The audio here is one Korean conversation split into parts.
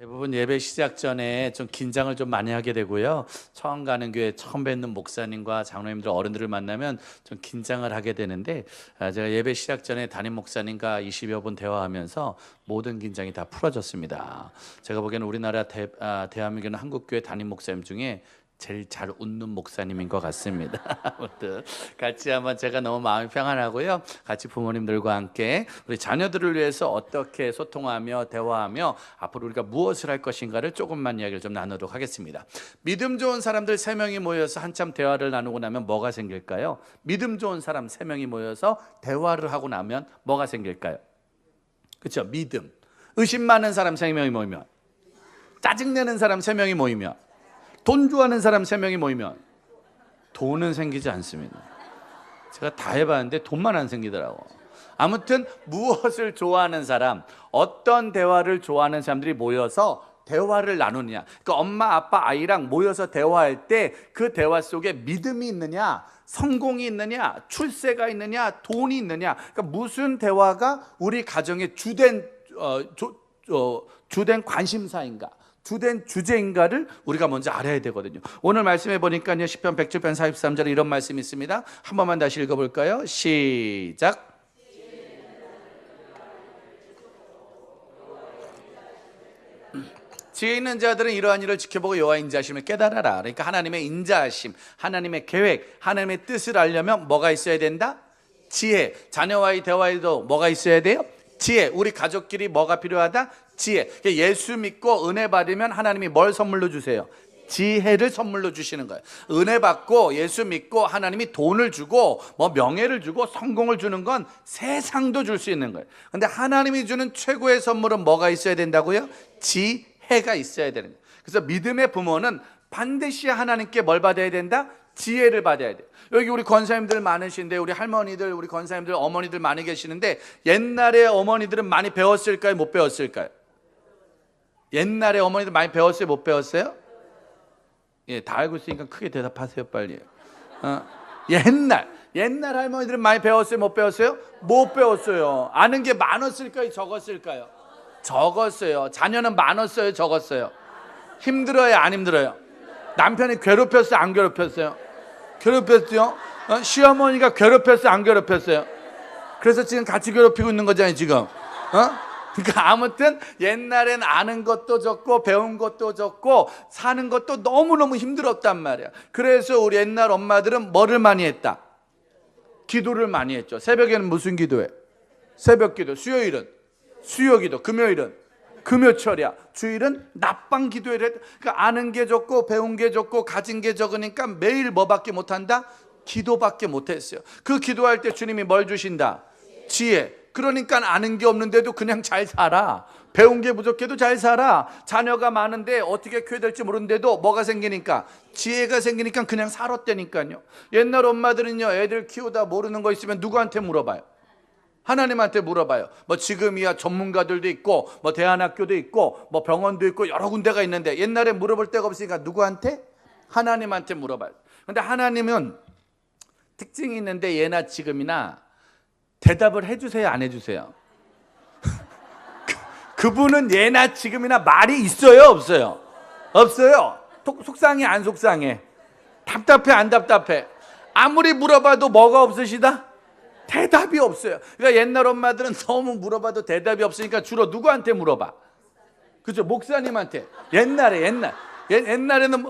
대부분 예배 시작 전에 좀 긴장을 좀 많이 하게 되고요. 처음 가는 교회 처음 뵙는 목사님과 장로님들 어른들을 만나면 좀 긴장을 하게 되는데 제가 예배 시작 전에 담임 목사님과 20여 분 대화하면서 모든 긴장이 다 풀어졌습니다. 제가 보기에는 우리나라 대한민국 한국교회 담임 목사님 중에 제일 잘 웃는 목사님인 것 같습니다. 아무튼 같이 한번 제가 너무 마음이 평안하고요. 같이 부모님들과 함께 우리 자녀들을 위해서 어떻게 소통하며 대화하며 앞으로 우리가 무엇을 할 것인가를 조금만 이야기를 좀 나누도록 하겠습니다. 믿음 좋은 사람들 3명이 모여서 한참 대화를 나누고 나면 뭐가 생길까요? 믿음 좋은 사람 3명이 모여서 대화를 하고 나면 뭐가 생길까요? 그렇죠? 믿음. 의심 많은 사람 3명이 모이면, 짜증내는 사람 3명이 모이면, 돈 좋아하는 사람 3명이 모이면 돈은 생기지 않습니다. 제가 다 해봤는데 돈만 안 생기더라고. 아무튼 무엇을 좋아하는 사람, 어떤 대화를 좋아하는 사람들이 모여서 대화를 나누느냐. 그러니까 엄마, 아빠, 아이랑 모여서 대화할 때 그 대화 속에 믿음이 있느냐, 성공이 있느냐, 출세가 있느냐, 돈이 있느냐. 그러니까 무슨 대화가 우리 가정의 주된 관심사인가, 주된 주제인가를 우리가 먼저 알아야 되거든요. 오늘 말씀해 보니까요, 시편 107편 43절에 이런 말씀이 있습니다. 한 번만 다시 읽어볼까요? 시작. 지혜 있는 자들은 이러한 일을 지켜보고 여호와의 인자하심을 깨달아라. 그러니까 하나님의 인자하심, 하나님의 계획, 하나님의 뜻을 알려면 뭐가 있어야 된다? 지혜. 자녀와의 대화에도 뭐가 있어야 돼요? 지혜. 우리 가족끼리 뭐가 필요하다? 지혜. 예수 믿고 은혜 받으면 하나님이 뭘 선물로 주세요? 지혜를 선물로 주시는 거예요. 은혜 받고 예수 믿고 하나님이 돈을 주고 뭐 명예를 주고 성공을 주는 건 세상도 줄 수 있는 거예요. 근데 하나님이 주는 최고의 선물은 뭐가 있어야 된다고요? 지혜가 있어야 되는 거예요. 그래서 믿음의 부모는 반드시 하나님께 뭘 받아야 된다? 지혜를 받아야 돼요. 여기 우리 권사님들 많으신데, 우리 할머니들, 우리 권사님들, 어머니들 많이 계시는데, 옛날에 어머니들은 많이 배웠을까요? 못 배웠을까요? 옛날에 어머니들 많이 배웠어요? 못 배웠어요? 예, 다 알고 있으니까 크게 대답하세요, 빨리. 옛날 할머니들은 많이 배웠어요? 못 배웠어요? 못 배웠어요. 아는 게 많았을까요? 적었을까요? 적었어요. 자녀는 많았어요? 적었어요? 힘들어요? 안 힘들어요? 남편이 괴롭혔어요? 안 괴롭혔어요? 괴롭혔어요? 시어머니가 괴롭혔어요? 안 괴롭혔어요? 그래서 지금 같이 괴롭히고 있는 거잖아요, 지금. 그러니까 아무튼 옛날엔 아는 것도 적고 배운 것도 적고 사는 것도 너무너무 힘들었단 말이야. 그래서 우리 옛날 엄마들은 뭐를 많이 했다? 기도를 많이 했죠. 새벽에는 무슨 기도해? 새벽 기도. 수요일은 수요 기도. 금요일은 금요철이야. 주일은 낮방 기도를. 그러니까 아는 게 적고 배운 게 적고 가진 게 적으니까 매일 뭐밖에 못한다? 기도밖에 못했어요. 그 기도할 때 주님이 뭘 주신다? 지혜. 그러니까 아는 게 없는데도 그냥 잘 살아. 배운 게 부족해도 잘 살아. 자녀가 많은데 어떻게 키워야 될지 모르는데도 뭐가 생기니까? 지혜가 생기니까 그냥 살았다니까요. 옛날 엄마들은요, 애들 키우다 모르는 거 있으면 누구한테 물어봐요? 하나님한테 물어봐요. 뭐 지금이야 전문가들도 있고 뭐 대안학교도 있고 뭐 병원도 있고 여러 군데가 있는데, 옛날에 물어볼 데가 없으니까 누구한테? 하나님한테 물어봐요. 근데 하나님은 특징이 있는데, 예나 지금이나 대답을 해주세요, 안 해주세요? 그분은 예나 지금이나 말이 있어요, 없어요? 없어요. 속상해, 안 속상해? 답답해, 안 답답해? 아무리 물어봐도 뭐가 없으시다? 대답이 없어요. 그러니까 옛날 엄마들은 너무 물어봐도 대답이 없으니까 주로 누구한테 물어봐? 그죠? 목사님한테. 옛날에는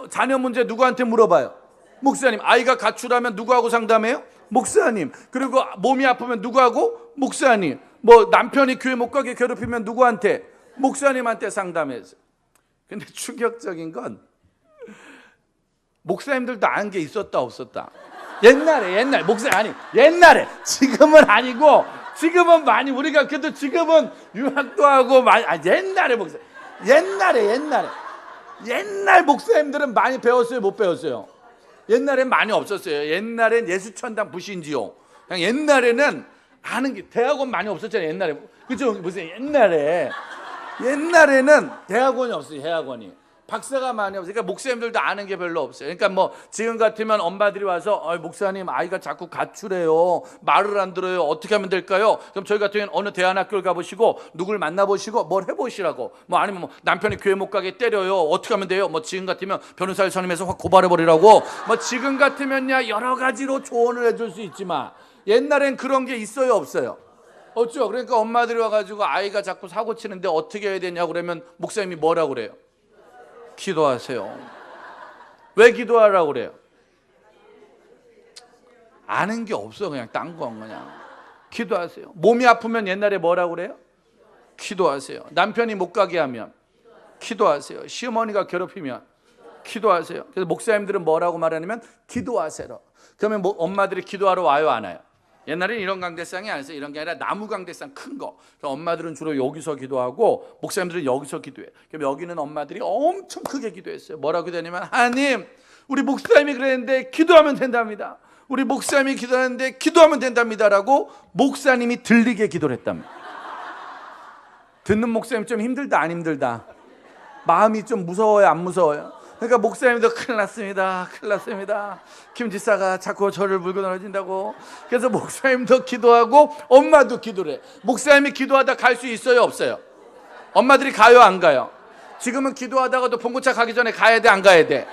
자녀 문제 누구한테 물어봐요? 목사님. 아이가 가출하면 누구하고 상담해요? 목사님. 그리고 몸이 아프면 누구하고? 목사님. 뭐 남편이 교회 못 가게 괴롭히면 누구한테? 목사님한테 상담했어요. 근데 충격적인 건 목사님들도 아는 게 있었다 없었다? 옛날에 옛날에. 지금은 아니고, 지금은 많이, 우리가 그래도 지금은 유학도 하고 많이. 옛날에 목사. 옛날 목사님들은 많이 배웠어요, 못 배웠어요? 옛날엔 많이 없었어요. 옛날엔 예수천당 부신지요. 그냥 옛날에는 아는 게, 대학원 많이 없었잖아요, 옛날에. 그죠? 무슨 옛날에는 대학원이 없어요, 대학원이. 박사가 많이 없어요. 그러니까 목사님들도 아는 게 별로 없어요. 그러니까 뭐 지금 같으면 엄마들이 와서 목사님 아이가 자꾸 가출해요. 말을 안 들어요. 어떻게 하면 될까요? 그럼 저희 같은 경우는 어느 대안학교를 가보시고 누굴 만나보시고 뭘 해보시라고. 뭐 아니면 뭐 남편이 교회 못 가게 때려요. 어떻게 하면 돼요? 뭐 지금 같으면 변호사를 선임해서 확 고발해버리라고. 뭐 지금 같으면야 여러 가지로 조언을 해줄 수 있지만 옛날엔 그런 게 있어요, 없어요? 없죠. 그러니까 엄마들이 와가지고 아이가 자꾸 사고 치는데 어떻게 해야 되냐고 그러면 목사님이 뭐라고 그래요? 기도하세요. 왜 기도하라고 그래요? 아는 게 없어. 그냥 딴 건 그냥 기도하세요. 몸이 아프면 옛날에 뭐라고 그래요? 기도하세요. 남편이 못 가게 하면 기도하세요. 시어머니가 괴롭히면 기도하세요. 그래서 목사님들은 뭐라고 말하냐면 기도하세요. 그러면 뭐 엄마들이 기도하러 와요, 안 와요? 옛날에는 이런 강대상이 아니었어요. 이런 게 아니라 나무 강대상 큰 거. 엄마들은 주로 여기서 기도하고 목사님들은 여기서 기도해요. 그럼 여기는 엄마들이 엄청 크게 기도했어요. 뭐라고 기도하냐면 하나님, 우리 목사님이 그랬는데 기도하면 된답니다. 우리 목사님이 기도하는데 기도하면 된답니다라고 목사님이 들리게 기도를 했답니다. 듣는 목사님 좀 힘들다, 안 힘들다? 마음이 좀 무서워요, 안 무서워요? 그러니까 목사님도 큰일 났습니다. 큰일 났습니다. 김 지사가 자꾸 저를 물고 늘어진다고. 그래서 목사님도 기도하고 엄마도 기도를 해. 목사님이 기도하다 갈 수 있어요, 없어요? 엄마들이 가요, 안 가요? 지금은 기도하다가도 봉고차 가기 전에 가야 돼, 안 가야 돼?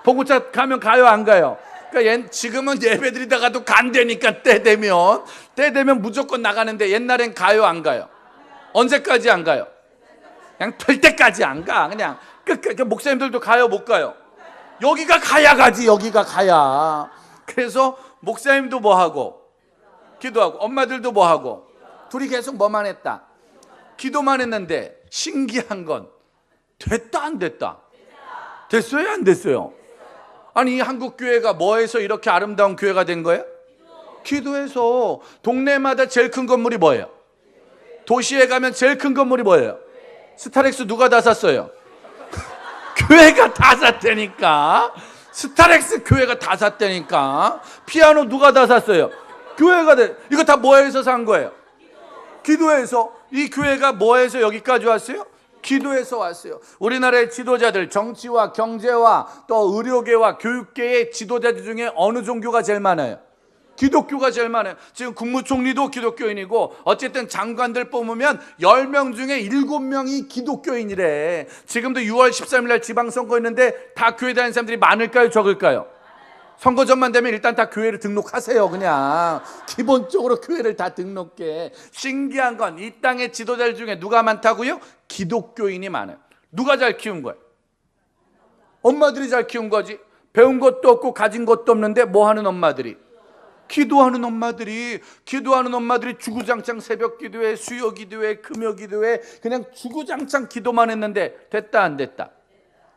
봉고차 가면 가요, 안 가요? 그러니까 지금은 예배 드리다가도 간다니까. 때 되면 무조건 나가는데 옛날엔 가요, 안 가요? 언제까지 안 가요? 그냥 될 때까지 안 가. 그냥 끝. 목사님들도 가요, 못 가요? 여기가 가야 가지. 여기가 가야. 그래서 목사님도 뭐 하고 기도하고 엄마들도 뭐 하고 둘이 계속 뭐만 했다? 기도만 했는데 신기한 건 됐다, 안 됐다? 됐어요, 안 됐어요? 아니 이 한국 교회가 뭐해서 이렇게 아름다운 교회가 된 거예요? 기도해서. 동네마다 제일 큰 건물이 뭐예요? 도시에 가면 제일 큰 건물이 뭐예요? 스타렉스. 누가 다 샀어요? 교회가 다 샀다니까. 스타렉스 교회가 다 샀다니까. 피아노 누가 다 샀어요? 교회가. 이거 다 뭐해서 산 거예요? 기도해서. 이 교회가 뭐해서 여기까지 왔어요? 기도해서 왔어요. 우리나라의 지도자들, 정치와 경제와 또 의료계와 교육계의 지도자들 중에 어느 종교가 제일 많아요? 기독교가 제일 많아요. 지금 국무총리도 기독교인이고 어쨌든 장관들 뽑으면 10명 중에 7명이 기독교인이래. 지금도 6월 13일 날 지방선거 있는데 다 교회 다니는 사람들이 많을까요, 적을까요? 선거 전만 되면 일단 다 교회를 등록하세요. 그냥 기본적으로 교회를 다 등록해. 신기한 건 이 땅의 지도자들 중에 누가 많다고요? 기독교인이 많아요. 누가 잘 키운 거예요? 엄마들이 잘 키운 거지. 배운 것도 없고 가진 것도 없는데 뭐 하는 엄마들이? 기도하는 엄마들이 주구장창 새벽 기도회, 수요 기도회, 금요 기도회 그냥 주구장창 기도만 했는데 됐다, 안 됐다?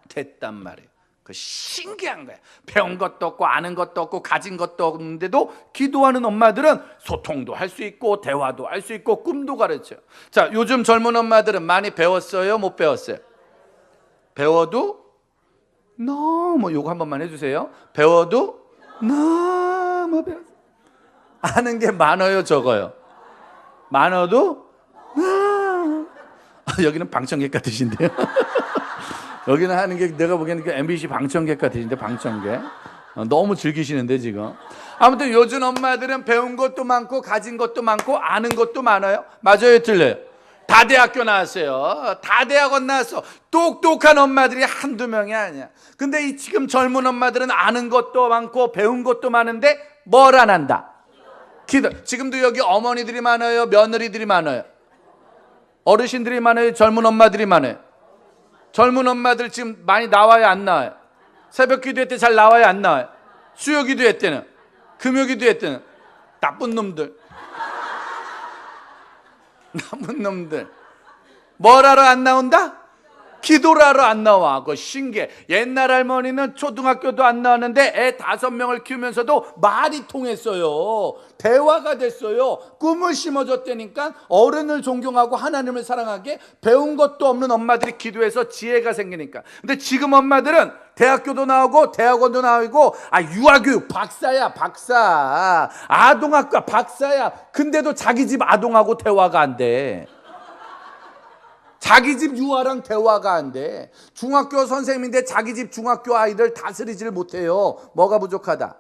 됐단 말이에요. 그 신기한 거야. 배운 것도 없고 아는 것도 없고 가진 것도 없는데도 기도하는 엄마들은 소통도 할 수 있고 대화도 할 수 있고 꿈도 가르쳐요. 자, 요즘 젊은 엄마들은 많이 배웠어요, 못 배웠어요? 배워도 너무, 요거 한 번만 해주세요. 배워도 너무 배웠어요. 아는 게 많아요, 적어요? 많아도 여기는 방청객 같으신데요. 여기는 하는 게 내가 보기에는 MBC 방청객 같으신데, 방청객. 너무 즐기시는데 지금. 아무튼 요즘 엄마들은 배운 것도 많고 가진 것도 많고 아는 것도 많아요. 맞아요, 틀려요? 다 대학교 나왔어요. 다 대학원 나왔어. 똑똑한 엄마들이 한두 명이 아니야. 근데 이 지금 젊은 엄마들은 아는 것도 많고 배운 것도 많은데 뭘 안 한다? 기도. 지금도 여기 어머니들이 많아요, 며느리들이 많아요? 어르신들이 많아요, 젊은 엄마들이 많아요? 젊은 엄마들 지금 많이 나와요, 안 나와요? 새벽 기도회 때 잘 나와요, 안 나와요? 수요 기도회 때는, 금요 기도회 때는. 나쁜 놈들. 나쁜 놈들. 뭘 하러 안 나온다? 기도를 하러 안 나와. 그거 신기해. 옛날 할머니는 초등학교도 안 나왔는데 애 5명을 키우면서도 말이 통했어요. 대화가 됐어요. 꿈을 심어줬다니까. 어른을 존경하고 하나님을 사랑하게. 배운 것도 없는 엄마들이 기도해서 지혜가 생기니까. 근데 지금 엄마들은 대학교도 나오고 대학원도 나오고 유아교육 박사야, 박사. 아동학과 박사야. 근데도 자기 집 아동하고 대화가 안 돼. 자기 집 유아랑 대화가 안 돼. 중학교 선생님인데 자기 집 중학교 아이들 다스리지를 못해요. 뭐가 부족하다?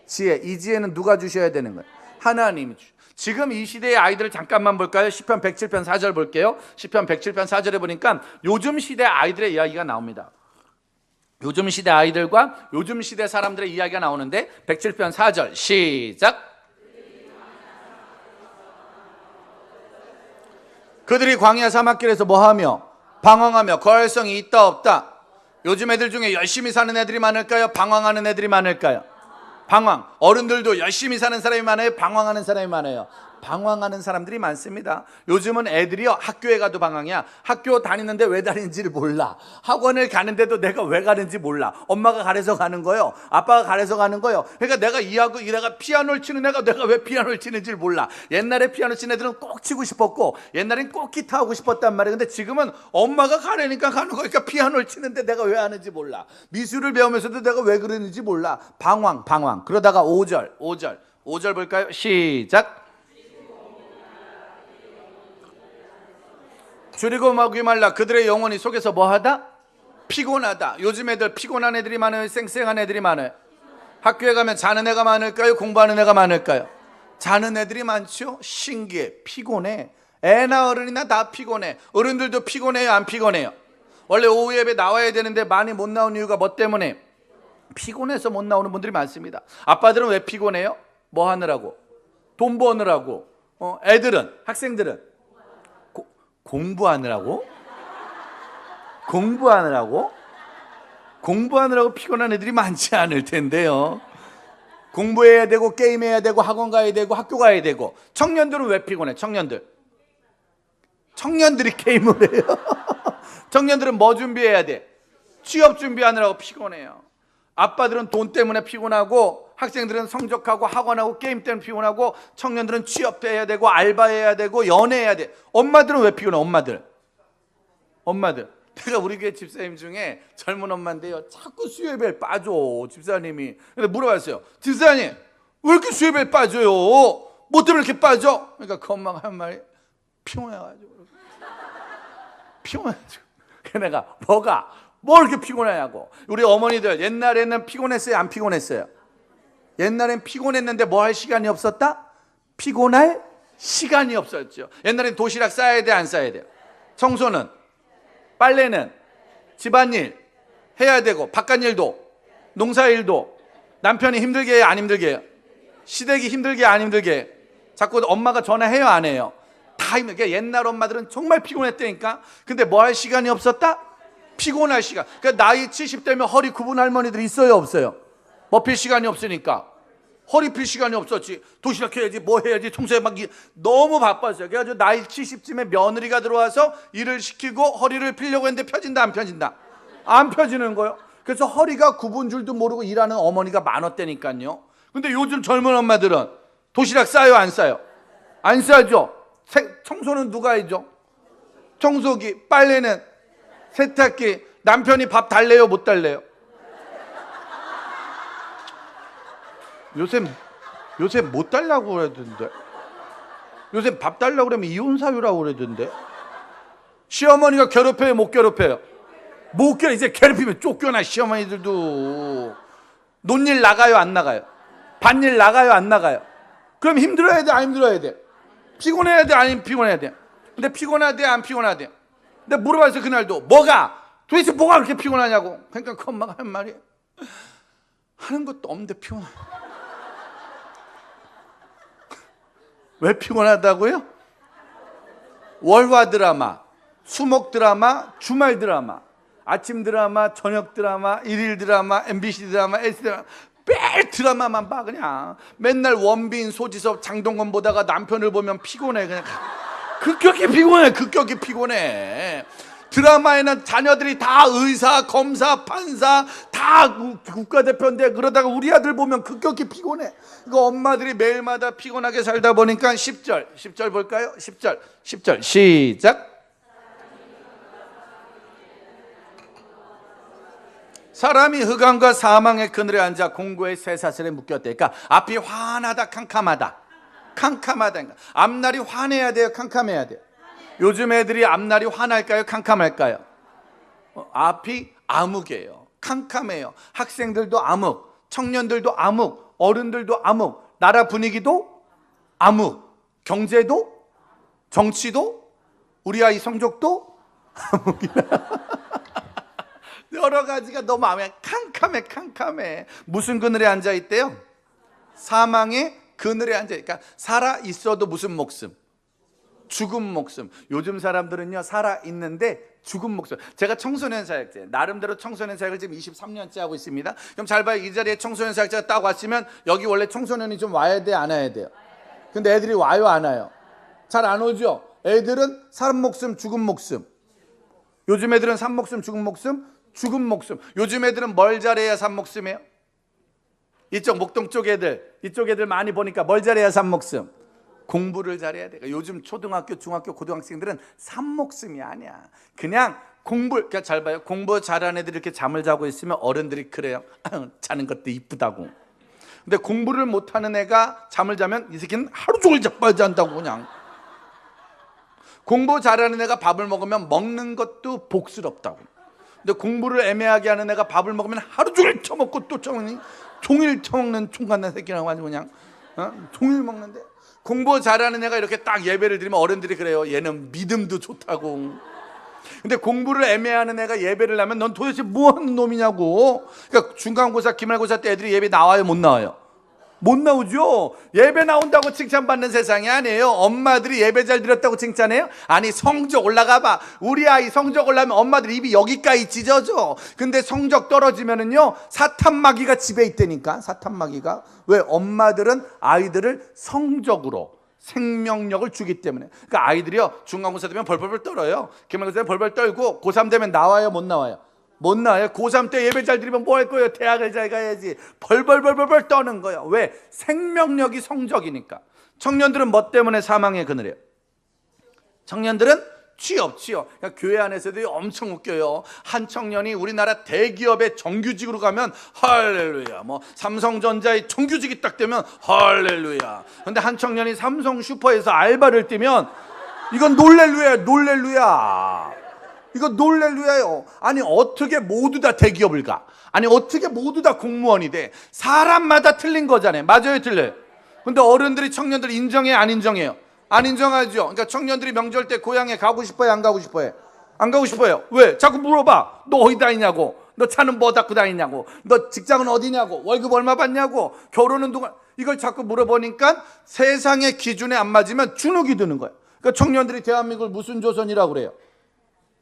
지혜. 이 지혜는 누가 주셔야 되는 거예요? 하나님이 주셔요. 지금 이 시대의 아이들을 잠깐만 볼까요? 시편 107편 4절 볼게요. 시편 107편 4절에 보니까 요즘 시대 아이들의 이야기가 나옵니다. 요즘 시대 아이들과 요즘 시대 사람들의 이야기가 나오는데 107편 4절 시작. 그들이 광야 사막길에서 뭐하며 방황하며 거할성이 있다 없다. 요즘 애들 중에 열심히 사는 애들이 많을까요? 방황하는 애들이 많을까요? 방황. 어른들도 열심히 사는 사람이 많아요? 방황하는 사람이 많아요? 방황하는 사람들이 많습니다. 요즘은 애들이요, 학교에 가도 방황이야. 학교 다니는데 왜 다니는지를 몰라. 학원을 가는데도 내가 왜 가는지 몰라. 엄마가 가래서 가는 거요, 아빠가 가래서 가는 거요. 그러니까 내가 피아노를 치는 애가 내가 왜 피아노를 치는지를 몰라. 옛날에 피아노 치는 애들은 꼭 치고 싶었고 옛날엔 꼭 기타 하고 싶었단 말이에요. 근데 지금은 엄마가 가래니까 가는 거니까 피아노를 치는데 내가 왜 하는지 몰라. 미술을 배우면서도 내가 왜 그러는지 몰라. 방황. 그러다가 5절 볼까요? 시작. 줄이고 목이 말라 그들의 영혼이 속에서 뭐하다? 피곤하다. 요즘 애들 피곤한 애들이 많아요? 쌩쌩한 애들이 많아요? 학교에 가면 자는 애가 많을까요? 공부하는 애가 많을까요? 자는 애들이 많죠? 신기해. 피곤해. 애나 어른이나 다 피곤해. 어른들도 피곤해요? 안 피곤해요? 원래 오후 예배 나와야 되는데 많이 못 나온 이유가 뭐 때문에? 피곤해서 못 나오는 분들이 많습니다. 아빠들은 왜 피곤해요? 뭐 하느라고? 돈 버느라고. 애들은, 학생들은 공부하느라고 피곤한 애들이 많지 않을 텐데요. 공부해야 되고 게임해야 되고 학원 가야 되고 학교 가야 되고. 청년들은 왜 피곤해? 청년들이 게임을 해요. 청년들은 뭐 준비해야 돼? 취업 준비하느라고 피곤해요. 아빠들은 돈 때문에 피곤하고 학생들은 성적하고 학원하고 게임 때문에 피곤하고 청년들은 취업해야 되고 알바해야 되고 연애해야 돼. 엄마들은 왜 피곤해? 엄마들. 내가 우리 교회 집사님 중에 젊은 엄마인데요, 자꾸 수요예배에 빠져. 집사님이. 근데 물어봤어요. 집사님 왜 이렇게 수요예배에 빠져요? 뭐 때문에 이렇게 빠져? 그러니까 그 엄마가 한 말이 피곤해가지고. 내가 뭘 이렇게 피곤하냐고. 우리 어머니들 옛날에는 피곤했어요? 안 피곤했어요? 옛날엔 피곤했는데 뭐 할 시간이 없었다? 피곤할 시간이 없었죠. 옛날엔 도시락 싸야 돼, 안 싸야 돼요? 청소는, 빨래는, 집안일 해야 되고 바깥일도, 농사일도. 남편이 힘들게 해요, 안 힘들게 해요? 시댁이 힘들게 안 힘들게 해요? 자꾸 엄마가 전화해요, 안 해요? 다 힘들게. 옛날 엄마들은 정말 피곤했다니까. 근데 뭐 할 시간이 없었다? 피곤할 시간. 그러니까 나이 70대면 허리 굽은 할머니들이 있어요, 없어요? 뭐 필 시간이 없으니까. 허리 필 시간이 없었지. 도시락 해야지, 뭐 해야지, 청소해 막 너무 바빴어요. 그래가지고 나이 70쯤에 며느리가 들어와서 일을 시키고 허리를 피려고 했는데 펴진다, 안 펴진다? 안 펴지는 거예요. 그래서 허리가 굽은 줄도 모르고 일하는 어머니가 많았다니까요. 근데 요즘 젊은 엄마들은 도시락 싸요, 안 싸요? 안 싸죠. 청소는 누가 해줘? 청소기. 빨래는, 세탁기. 남편이 밥 달래요, 못 달래요? 요새 못 달라고 그러던데. 요새 밥 달라고 그러면 이혼 사유라고 그러던데. 시어머니가 괴롭혀요, 못 괴롭혀요? 못 괴롭혀. 이제 괴롭히면 쫓겨나. 시어머니들도 논일 나가요, 안 나가요? 밭일 나가요, 안 나가요? 그럼 힘들어야 돼, 안 힘들어야 돼? 피곤해야 돼, 아니면 피곤해야 돼? 근데 피곤하대, 안 피곤하대? 근데 물어봤어요, 그날도. 도대체 뭐가 그렇게 피곤하냐고. 그러니까 그 엄마가 한 말이, 하는 것도 없는데 피곤해. 왜 피곤하다고요? 월화 드라마, 수목 드라마, 주말 드라마, 아침 드라마, 저녁 드라마, 일일 드라마, MBC 드라마, S 드라마, 매일 드라마만 봐. 그냥 맨날 원빈, 소지섭, 장동건 보다가 남편을 보면 피곤해. 그냥 급격히 피곤해. 드라마에는 자녀들이 다 의사, 검사, 판사, 다 국가대표인데 그러다가 우리 아들 보면 급격히 피곤해. 이거 엄마들이 매일마다 피곤하게 살다 보니까 10절 볼까요? 10절 시작. 사람이 흑암과 사망의 그늘에 앉아 공고의 쇠사슬에 묶였대. 그러니까 앞이 환하다, 캄캄하다. 앞날이 환해야 돼요, 캄캄해야 돼요? 요즘 애들이 앞날이 환할까요? 캄캄할까요? 앞이 암흑이에요. 캄캄해요. 학생들도 암흑, 청년들도 암흑, 어른들도 암흑, 나라 분위기도 암흑, 경제도, 정치도, 우리 아이 성적도 암흑이야. 여러 가지가 너무 캄캄해. 무슨 그늘에 앉아 있대요? 사망의 그늘에 앉아. 그러니까 살아 있어도 무슨 목숨? 죽은 목숨. 요즘 사람들은요, 살아 있는데 죽은 목숨. 제가 청소년 사역제, 나름대로 청소년 사역을 지금 23년째 하고 있습니다. 그럼 잘 봐요. 이 자리에 청소년 사역자가 딱 왔으면 여기 원래 청소년이 좀 와야 돼, 안 와야 돼요? 근데 애들이 와요, 안 와요? 잘 안 오죠? 애들은 산 목숨, 죽은 목숨. 요즘 애들은 산 목숨, 죽은 목숨, 죽은 목숨. 요즘 애들은 뭘 잘해야 산 목숨이에요? 이쪽 목동 쪽 애들, 이쪽 애들 많이 보니까 뭘 잘해야 산 목숨? 공부를 잘해야 돼. 요즘 초등학교, 중학교, 고등학생들은 산 목숨이 아니야. 그냥 그러니까 잘 봐요. 공부 잘하는 애들이 이렇게 잠을 자고 있으면 어른들이 그래요. 자는 것도 이쁘다고. 근데 공부를 못하는 애가 잠을 자면 이 새끼는 하루 종일 자빠져 잔다고 그냥. 공부 잘하는 애가 밥을 먹으면 먹는 것도 복스럽다고. 근데 공부를 애매하게 하는 애가 밥을 먹으면 하루 종일 처먹고 또 처먹니? 종일 처먹는 총같은 새끼라고 하지 그냥. 종일 먹는데. 공부 잘하는 애가 이렇게 딱 예배를 드리면 어른들이 그래요. 얘는 믿음도 좋다고. 근데 공부를 애매하는 애가 예배를 하면 넌 도대체 뭐 하는 놈이냐고. 그러니까 중간고사, 기말고사 때 애들이 예배 나와요, 못 나와요? 못 나오죠. 예배 나온다고 칭찬받는 세상이 아니에요. 엄마들이 예배 잘 드렸다고 칭찬해요? 아니, 성적 올라가봐. 우리 아이 성적 올라가면 엄마들 입이 여기까지 찢어져. 근데 성적 떨어지면은요, 사탄마귀가 집에 있다니까. 사탄마귀가. 왜? 엄마들은 아이들을 성적으로 생명력을 주기 때문에. 그러니까 아이들이요, 중간고사 되면 벌벌벌 떨어요. 기말고사 되면 벌벌 떨고 고3 되면 나와요, 못 나와요? 못 나와요. 고3 때 예배 잘 드리면 뭐 할 거예요? 대학을 잘 가야지. 벌벌벌벌 떠는 거예요. 왜? 생명력이 성적이니까. 청년들은 뭐 때문에 사망의 그늘이에요? 청년들은 취업. 그러니까 교회 안에서도 엄청 웃겨요. 한 청년이 우리나라 대기업의 정규직으로 가면 할렐루야. 뭐 삼성전자의 정규직이 딱 되면 할렐루야. 근데 한 청년이 삼성 슈퍼에서 알바를 뛰면 이건 놀렐루야. 이거 놀렐루야요. 아니, 어떻게 모두 다 대기업을 가? 아니, 어떻게 모두 다 공무원이 돼? 사람마다 틀린 거잖아요. 맞아요, 틀려요? 근데 어른들이 청년들 인정해요, 안 인정해요? 안 인정하죠. 그러니까 청년들이 명절 때 고향에 가고 싶어요, 안 가고 싶어요? 안 가고 싶어요. 왜? 자꾸 물어봐. 너 어디 다니냐고. 너 차는 뭐 갖고 다니냐고. 너 직장은 어디냐고. 월급 얼마 받냐고. 결혼은 누가. 이걸 자꾸 물어보니까 세상의 기준에 안 맞으면 주눅이 드는 거예요. 그러니까 청년들이 대한민국을 무슨 조선이라고 그래요?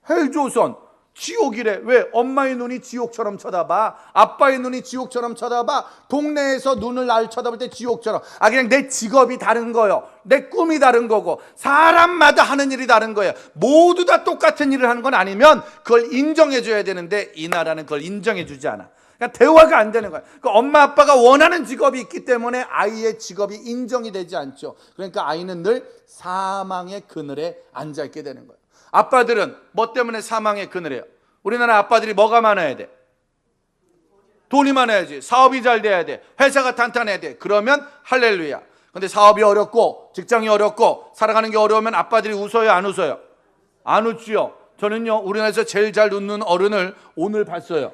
헬조선, 지옥이래. 왜? 엄마의 눈이 지옥처럼 쳐다봐. 아빠의 눈이 지옥처럼 쳐다봐. 동네에서 눈을 나를 쳐다볼 때 지옥처럼. 그냥 내 직업이 다른 거예요. 내 꿈이 다른 거고. 사람마다 하는 일이 다른 거예요. 모두 다 똑같은 일을 하는 건 아니면 그걸 인정해 줘야 되는데 이 나라는 그걸 인정해 주지 않아. 그러니까 대화가 안 되는 거야. 그러니까 엄마 아빠가 원하는 직업이 있기 때문에 아이의 직업이 인정이 되지 않죠. 그러니까 아이는 늘 사망의 그늘에 앉아 있게 되는 거예요. 아빠들은 뭐 때문에 사망의 그늘이에요? 우리나라 아빠들이 뭐가 많아야 돼? 돈이 많아야지. 사업이 잘 돼야 돼. 회사가 탄탄해야 돼. 그러면 할렐루야. 근데 사업이 어렵고 직장이 어렵고 살아가는 게 어려우면 아빠들이 웃어요, 안 웃어요? 안 웃지요. 저는요, 우리나라에서 제일 잘 웃는 어른을 오늘 봤어요.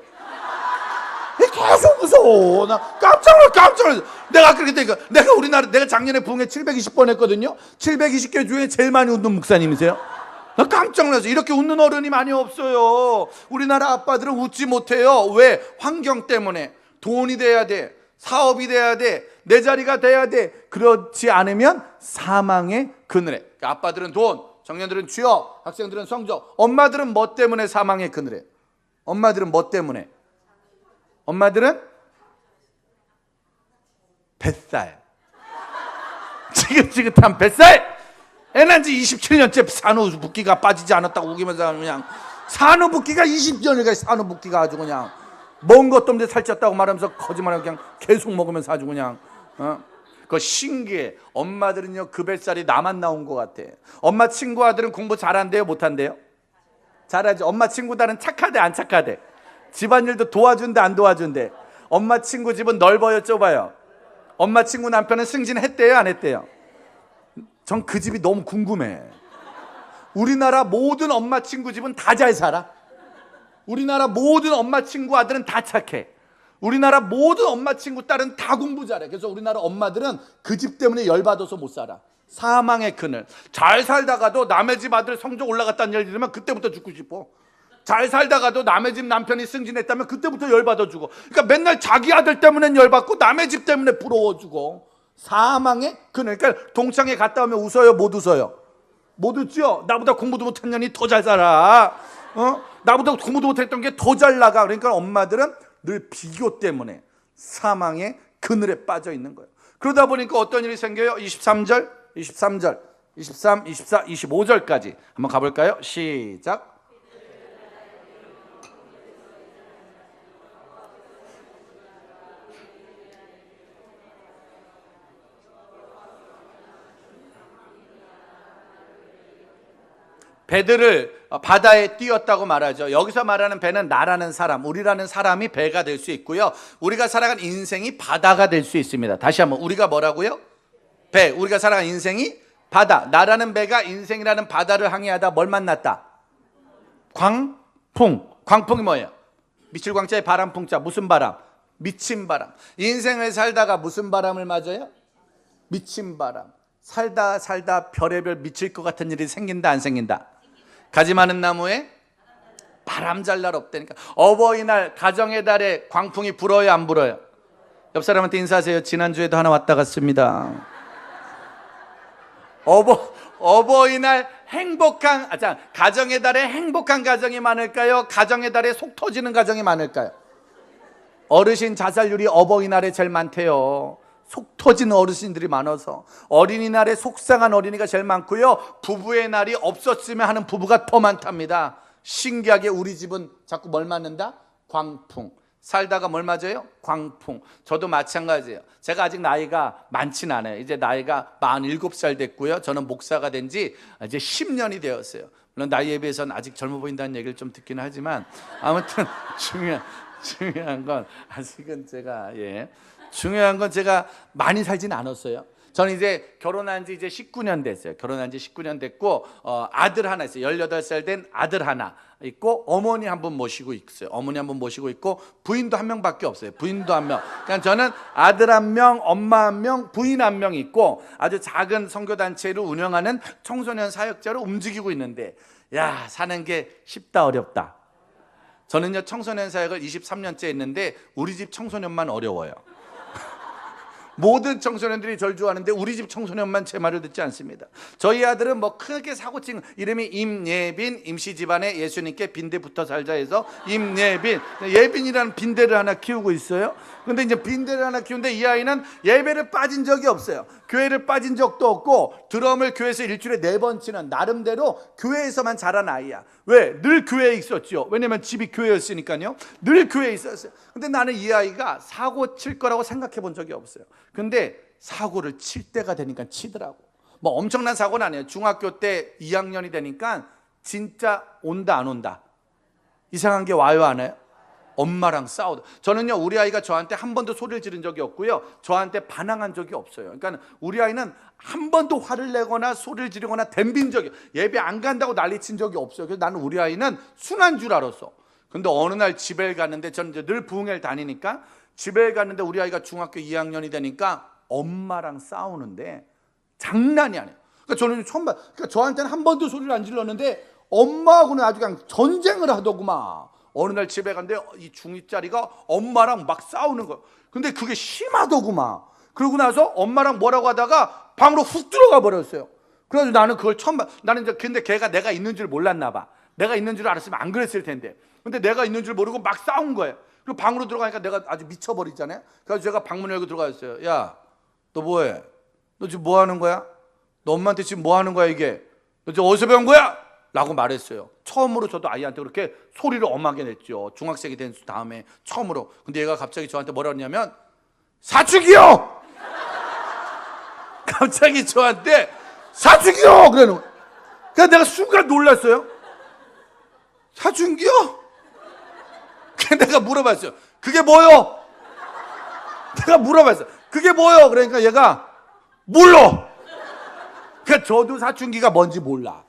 계속 웃어. 나 깜짝 놀랐어. 내가 그렇게 되니까 내가 작년에 부흥회 720번 했거든요. 720개 중에 제일 많이 웃는 목사님이세요. 나 깜짝 놀랐어. 이렇게 웃는 어른이 많이 없어요. 우리나라 아빠들은 웃지 못해요. 왜? 환경 때문에. 돈이 돼야 돼. 사업이 돼야 돼. 내 자리가 돼야 돼. 그렇지 않으면 사망의 그늘에. 그러니까 아빠들은 돈, 청년들은 취업, 학생들은 성적. 엄마들은 뭐 때문에 사망의 그늘에? 엄마들은 뭐 때문에? 엄마들은 뱃살. 지긋지긋한 뱃살. 애 낳은 지 27년째 산후 붓기가 빠지지 않았다고 우기면서 그냥 산후 붓기가 20년을 산후 붓기가 아주 그냥 먹은 것도 없는데 살쪘다고 말하면서 거짓말하고 그냥 계속 먹으면서 아주 그냥 그거 신기해. 엄마들은요, 그 뱃살이 나만 나온 것 같아. 엄마 친구 아들은 공부 잘한대요, 못한대요? 잘하지. 엄마 친구들은 착하대, 안 착하대? 집안일도 도와준대, 안 도와준대? 엄마 친구 집은 넓어요, 좁아요? 엄마 친구 남편은 승진했대요, 안 했대요? 전 그 집이 너무 궁금해. 우리나라 모든 엄마 친구 집은 다 잘 살아. 우리나라 모든 엄마 친구 아들은 다 착해. 우리나라 모든 엄마 친구 딸은 다 공부 잘해. 그래서 우리나라 엄마들은 그 집 때문에 열받아서 못 살아. 사망의 그늘. 잘 살다가도 남의 집 아들 성적 올라갔다는 얘기 들으면 그때부터 죽고 싶어. 잘 살다가도 남의 집 남편이 승진했다면 그때부터 열받아 주고. 그러니까 맨날 자기 아들 때문에 열받고 남의 집 때문에 부러워 주고. 사망의 그늘. 그러니까 동창회 갔다 오면 웃어요, 못 웃어요? 못 웃죠? 나보다 공부도 못한 년이 더 잘 살아. 나보다 공부도 못했던 게 더 잘 나가. 그러니까 엄마들은 늘 비교 때문에 사망의 그늘에 빠져 있는 거예요. 그러다 보니까 어떤 일이 생겨요? 23절, 23절, 23, 24, 25절까지 한번 가볼까요? 시작. 배들을 바다에 띄웠다고 말하죠. 여기서 말하는 배는 나라는 사람, 우리라는 사람이 배가 될 수 있고요. 우리가 살아간 인생이 바다가 될 수 있습니다. 다시 한번, 우리가 뭐라고요? 배. 우리가 살아간 인생이 바다. 나라는 배가 인생이라는 바다를 항해하다 뭘 만났다? 광풍. 광풍이 뭐예요? 미칠 광자에 바람 풍자. 무슨 바람? 미친 바람. 인생을 살다가 무슨 바람을 맞아요? 미친 바람. 살다 별의별 미칠 것 같은 일이 생긴다, 안 생긴다? 가지 많은 나무에 바람 잘 날 없다니까. 어버이날, 가정의 달에 광풍이 불어요, 안 불어요? 옆 사람한테 인사하세요. 지난주에도 하나 왔다 갔습니다. 어버이날 행복한, 가정의 달에 행복한 가정이 많을까요? 가정의 달에 속 터지는 가정이 많을까요? 어르신 자살률이 어버이날에 제일 많대요. 속 터진 어르신들이 많아서. 어린이날에 속상한 어린이가 제일 많고요. 부부의 날이 없었으면 하는 부부가 더 많답니다. 신기하게 우리 집은 자꾸 뭘 맞는다? 광풍. 살다가 뭘 맞아요? 광풍. 저도 마찬가지예요. 제가 아직 나이가 많진 않아요. 이제 나이가 47살 됐고요. 저는 목사가 된 지 이제 10년이 되었어요. 물론 나이에 비해서는 아직 젊어 보인다는 얘기를 좀 듣기는 하지만, 아무튼 중요한 건 아직은 중요한 건 제가 많이 살진 않았어요. 저는 이제 결혼한 지 이제 19년 됐어요. 결혼한 지 19년 됐고, 아들 하나 있어요. 18살 된 아들 하나 있고, 어머니 한 분 모시고 있어요. 어머니 한 분 모시고 있고, 부인도 한 명밖에 없어요. 부인도 한 명. 그러니까 저는 아들 한 명, 엄마 한 명, 부인 한 명 있고, 아주 작은 선교단체를 운영하는 청소년 사역자로 움직이고 있는데, 야, 사는 게 쉽다 어렵다. 저는요, 청소년 사역을 23년째 했는데 우리 집 청소년만 어려워요. 모든 청소년들이 절 좋아하는데 우리 집 청소년만 제 말을 듣지 않습니다. 저희 아들은 뭐 크게 사고친, 이름이 임예빈, 임시 집안에 예수님께 빈대 붙어 살자 해서 임예빈, 예빈이라는 빈대를 하나 키우고 있어요. 근데 이제 빈대를 하나 키우는데 이 아이는 예배를 빠진 적이 없어요. 교회를 빠진 적도 없고, 드럼을 교회에서 일주일에 4번 치는 나름대로 교회에서만 자란 아이야. 왜? 늘 교회에 있었죠. 왜냐면 집이 교회였으니까요. 늘 교회에 있었어요. 근데 나는 이 아이가 사고 칠 거라고 생각해 본 적이 없어요. 근데 사고를 칠 때가 되니까 치더라고. 뭐 엄청난 사고는 아니에요. 중학교 때 2학년이 되니까 진짜 온다 안 온다, 이상한 게 와요 안 와요? 엄마랑 싸우다. 저는요, 우리 아이가 저한테 한 번도 소리를 지른 적이 없고요, 저한테 반항한 적이 없어요. 그러니까 우리 아이는 한 번도 화를 내거나 소리를 지르거나 덤빈 적이, 예배 안 간다고 난리친 적이 없어요. 그래서 나는 우리 아이는 순한 줄 알았어. 근데 어느 날 집에 갔는데, 저는 이제 늘 부흥회를 다니니까 집에 갔는데 우리 아이가 중학교 2학년이 되니까 엄마랑 싸우는데 장난이 아니에요. 그러니까 저는 처음 봐. 그러니까 저한테는 한 번도 소리를 안 질렀는데 엄마하고는 아주 그냥 전쟁을 하더구만. 어느 날 집에 갔는데 이 중2짜리가 엄마랑 막 싸우는 거예요. 근데 그게 심하더구만. 그러고 나서 엄마랑 뭐라고 하다가 방으로 훅 들어가 버렸어요. 그래서 나는 그걸 처음 봐. 나는 이제, 근데 걔가 내가 있는 줄 몰랐나 봐. 내가 있는 줄 알았으면 안 그랬을 텐데. 근데 내가 있는 줄 모르고 막 싸운 거예요. 그리고 방으로 들어가니까 내가 아주 미쳐버리잖아요. 그래서 제가 방문 열고 들어갔어요. 야, 너 뭐해? 너 지금 뭐 하는 거야? 너 엄마한테 지금 뭐 하는 거야 이게? 너 지금 어디서 배운 거야? 라고 말했어요. 처음으로 저도 아이한테 그렇게 소리를 엄하게 냈죠. 중학생이 된 다음에 처음으로. 근데 얘가 갑자기 저한테 뭐라 그러냐면, 사춘기요! 갑자기 저한테 사춘기요! 그러는 거예요. 그래서 내가 순간 놀랐어요. 사춘기요? 그래서 내가 물어봤어요. 그게 뭐요? 내가 물어봤어요. 그게 뭐요? 그러니까 얘가 몰라. 그러니까 저도 사춘기가 뭔지 몰라.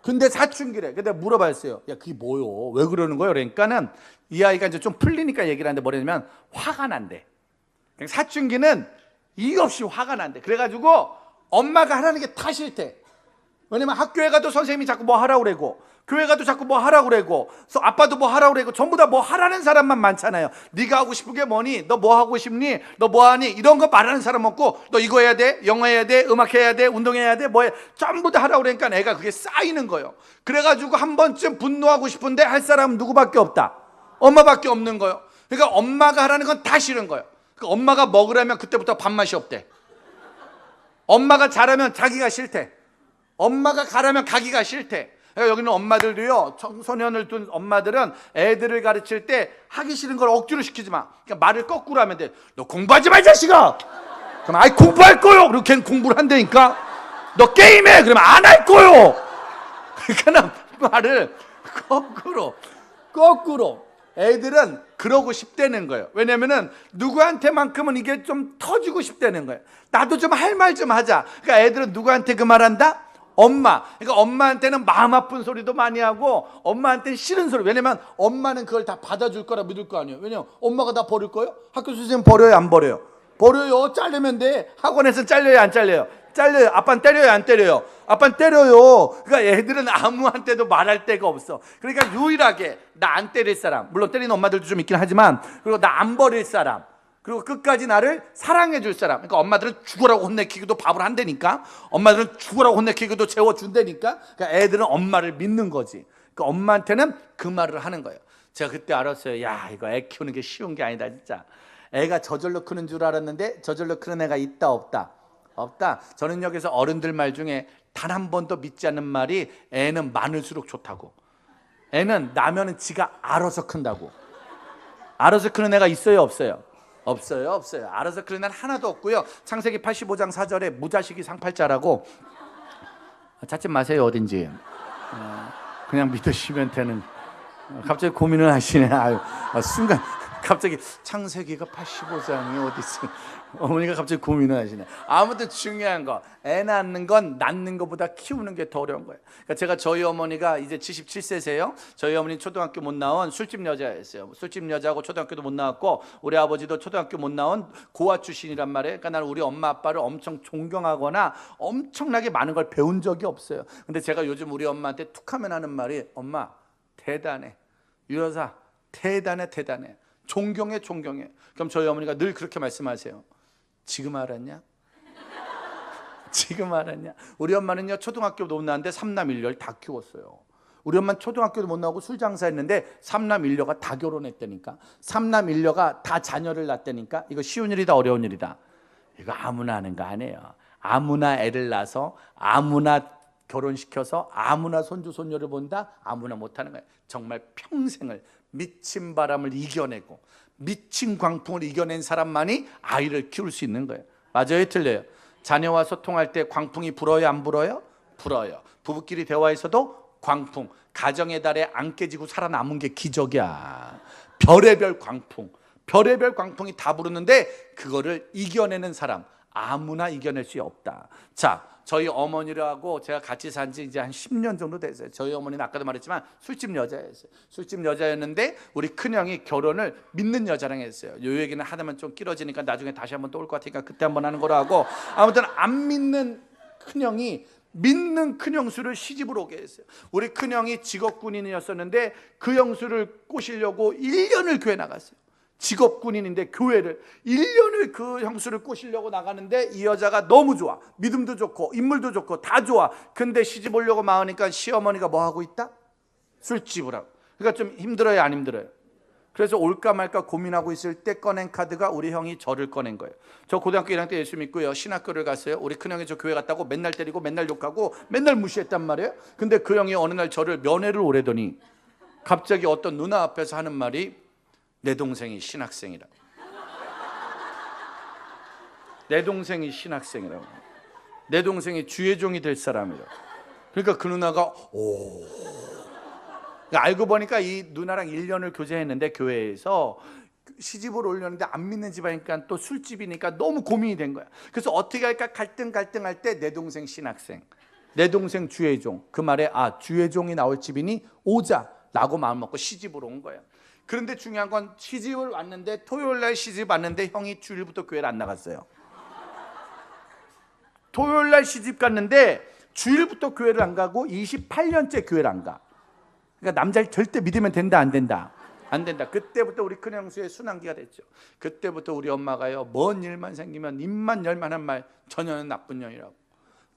근데 사춘기래. 근데 물어봤어요. 야, 그게 뭐요? 왜 그러는 거예요? 그러니까는 이 아이가 이제 좀 풀리니까 얘기를 하는데 뭐냐면 화가 난대. 사춘기는 이유 없이 화가 난대. 그래가지고 엄마가 하라는 게 다 싫대. 왜냐면 학교에 가도 선생님이 자꾸 뭐 하라고 그러고, 교회 가도 자꾸 뭐 하라고 그러고, 아빠도 뭐 하라고 그러고, 전부 다 뭐 하라는 사람만 많잖아요. 네가 하고 싶은 게 뭐니? 너 뭐 하고 싶니? 너 뭐 하니? 이런 거 말하는 사람 없고, 너 이거 해야 돼, 영어 해야 돼, 음악 해야 돼, 운동해야 돼, 뭐 해. 전부 다 하라고 그러니까 애가 그게 쌓이는 거예요. 그래가지고 한 번쯤 분노하고 싶은데 할 사람은 누구밖에 없다? 엄마밖에 없는 거예요. 그러니까 엄마가 하라는 건 다 싫은 거예요. 그러니까 엄마가 먹으라면 그때부터 밥맛이 없대. 엄마가 자라면 자기가 싫대. 엄마가 가라면 가기가 싫대. 그러니까 여기는 엄마들도요, 청소년을 둔 엄마들은 애들을 가르칠 때 하기 싫은 걸 억지로 시키지 마. 그러니까 말을 거꾸로 하면 돼. 너 공부하지 마, 이 자식아. 그럼 아이 공부할 거요. 그리고 걔는 공부를 한다니까. 너 게임해. 그러면 안 할 거요. 그러니까 말을 거꾸로. 애들은 그러고 싶다는 거예요. 왜냐면은 누구한테만큼은 이게 좀 터지고 싶다는 거예요. 나도 좀 할 말 좀 하자. 그러니까 애들은 누구한테 그 말한다? 엄마. 그러니까 엄마한테는 마음 아픈 소리도 많이 하고 엄마한테는 싫은 소리. 왜냐면 엄마는 그걸 다 받아줄 거라 믿을 거 아니에요. 왜냐면 엄마가 다 버릴 거예요? 학교 선생님 버려요, 안 버려요? 버려요. 자르면 돼. 학원에서 잘려요, 안 잘려요? 잘려요. 아빠는 때려요, 안 때려요? 아빠는 때려요. 그러니까 애들은 아무한테도 말할 데가 없어. 그러니까 유일하게 나 안 때릴 사람, 물론 때리는 엄마들도 좀 있긴 하지만, 그리고 나 안 버릴 사람, 그리고 끝까지 나를 사랑해 줄 사람. 그러니까 엄마들은 죽으라고 혼내키기도 밥을 한다니까. 엄마들은 죽으라고 혼내키기도 재워준다니까. 그러니까 애들은 엄마를 믿는 거지. 그러니까 엄마한테는 그 말을 하는 거예요. 제가 그때 알았어요. 야, 이거 애 키우는 게 쉬운 게 아니다, 진짜. 애가 저절로 크는 줄 알았는데 저절로 크는 애가 있다, 없다? 없다. 저는 여기서 어른들 말 중에 단 한 번도 믿지 않는 말이 애는 많을수록 좋다고. 애는 나면은 지가 알아서 큰다고. 알아서 크는 애가 있어요, 없어요? 없어요. 알아서 크는 애는 하나도 없고요. 창세기 85장 4절에 무자식이 상팔자라고. 찾지 마세요, 어딘지. 그냥 믿으시면 되는. 갑자기 고민을 하시네. 아유, 순간 갑자기 창세기가 85장이 어디 있어? 어머니가 갑자기 고민을 하시네. 아무튼 중요한 거, 애 낳는 건 낳는 것보다 키우는 게 더 어려운 거예요. 그러니까 제가 저희 어머니가 이제 77세세요. 저희 어머니 초등학교 못 나온 술집 여자였어요. 술집 여자고 초등학교도 못 나왔고, 우리 아버지도 초등학교 못 나온 고아 출신이란 말이에요. 그러니까 나는 우리 엄마 아빠를 엄청 존경하거나 엄청나게 많은 걸 배운 적이 없어요. 근데 제가 요즘 우리 엄마한테 툭하면 하는 말이, 엄마 대단해, 유 여사 대단해. 존경해. 그럼 저희 어머니가 늘 그렇게 말씀하세요. 지금 알았냐? 지금 알았냐? 우리 엄마는요, 초등학교도 못 나왔는데 삼남 일녀를 다 키웠어요. 우리 엄마는 초등학교도 못 나오고 술 장사했는데 삼남 일녀가 다 결혼했다니까. 삼남 일녀가 다 자녀를 낳다니까. 이거 쉬운 일이다, 어려운 일이다? 이거 아무나 하는 거 아니에요. 아무나 애를 낳아서 아무나 결혼시켜서 아무나 손주 손녀를 본다? 아무나 못하는 거예요. 정말 평생을 미친 바람을 이겨내고 미친 광풍을 이겨낸 사람만이 아이를 키울 수 있는 거예요. 맞아요, 틀려요? 자녀와 소통할 때 광풍이 불어요, 안 불어요? 불어요. 부부끼리 대화에서도 광풍, 가정의 달에 안 깨지고 살아남은 게 기적이야. 별의별 광풍이 다 부르는데 그거를 이겨내는 사람 아무나 이겨낼 수 없다. 자, 저희 어머니라고 제가 같이 산 지 이제 한 10년 정도 됐어요. 저희 어머니는 아까도 말했지만 술집 여자였어요. 술집 여자였는데 우리 큰형이 결혼을 믿는 여자랑 했어요. 요 얘기는 하다만 좀 길어지니까 나중에 다시 한번 또 올 것 같으니까 그때 한번 하는 거로 하고, 아무튼 안 믿는 큰형이 믿는 큰형수를 시집으로 오게 했어요. 우리 큰형이 직업군인이었었는데 그 형수를 꼬시려고 1년을 교회 나갔어요. 직업군인인데 교회를 1년을 그 형수를 꼬시려고 나가는데 이 여자가 너무 좋아. 믿음도 좋고 인물도 좋고 다 좋아. 근데 시집 오려고 마으니까 시어머니가 뭐 하고 있다? 술집을 하고. 그러니까 좀 힘들어요, 안 힘들어요? 그래서 올까 말까 고민하고 있을 때 꺼낸 카드가 우리 형이 저를 꺼낸 거예요. 저 고등학교 1학년 때 예수 믿고요, 신학교를 갔어요. 우리 큰형이 저 교회 갔다고 맨날 때리고 맨날 욕하고 맨날 무시했단 말이에요. 근데 그 형이 어느 날 저를 면회를 오래더니 갑자기 어떤 누나 앞에서 하는 말이, 내 동생이 신학생이라고. 내 동생이 신학생이라고. 내 동생이 주의 종이 될 사람이라고. 그러니까 그 누나가 알고 보니까 이 누나랑 1년을 교제했는데 교회에서 시집을 올렸는데 안 믿는 집이니까 또 술집이니까 너무 고민이 된 거야. 그래서 어떻게 할까 갈등할 때 내 동생 신학생. 내 동생 주혜종. 그 말에 주혜종이 나올 집이니 오자라고 마음먹고 시집으로 온 거예요. 그런데 중요한 건 시집을 왔는데 토요일날 시집 왔는데 형이 주일부터 교회를 안 나갔어요. 토요일날 시집 갔는데 주일부터 교회를 안 가고 28년째 교회를 안 가. 그러니까 남자를 절대 믿으면 된다 안 된다? 안 된다. 그때부터 우리 큰형수의 순환기가 됐죠. 그때부터 우리 엄마가요, 먼 일만 생기면 입만 열만한 말, 전혀는 나쁜 년이라고.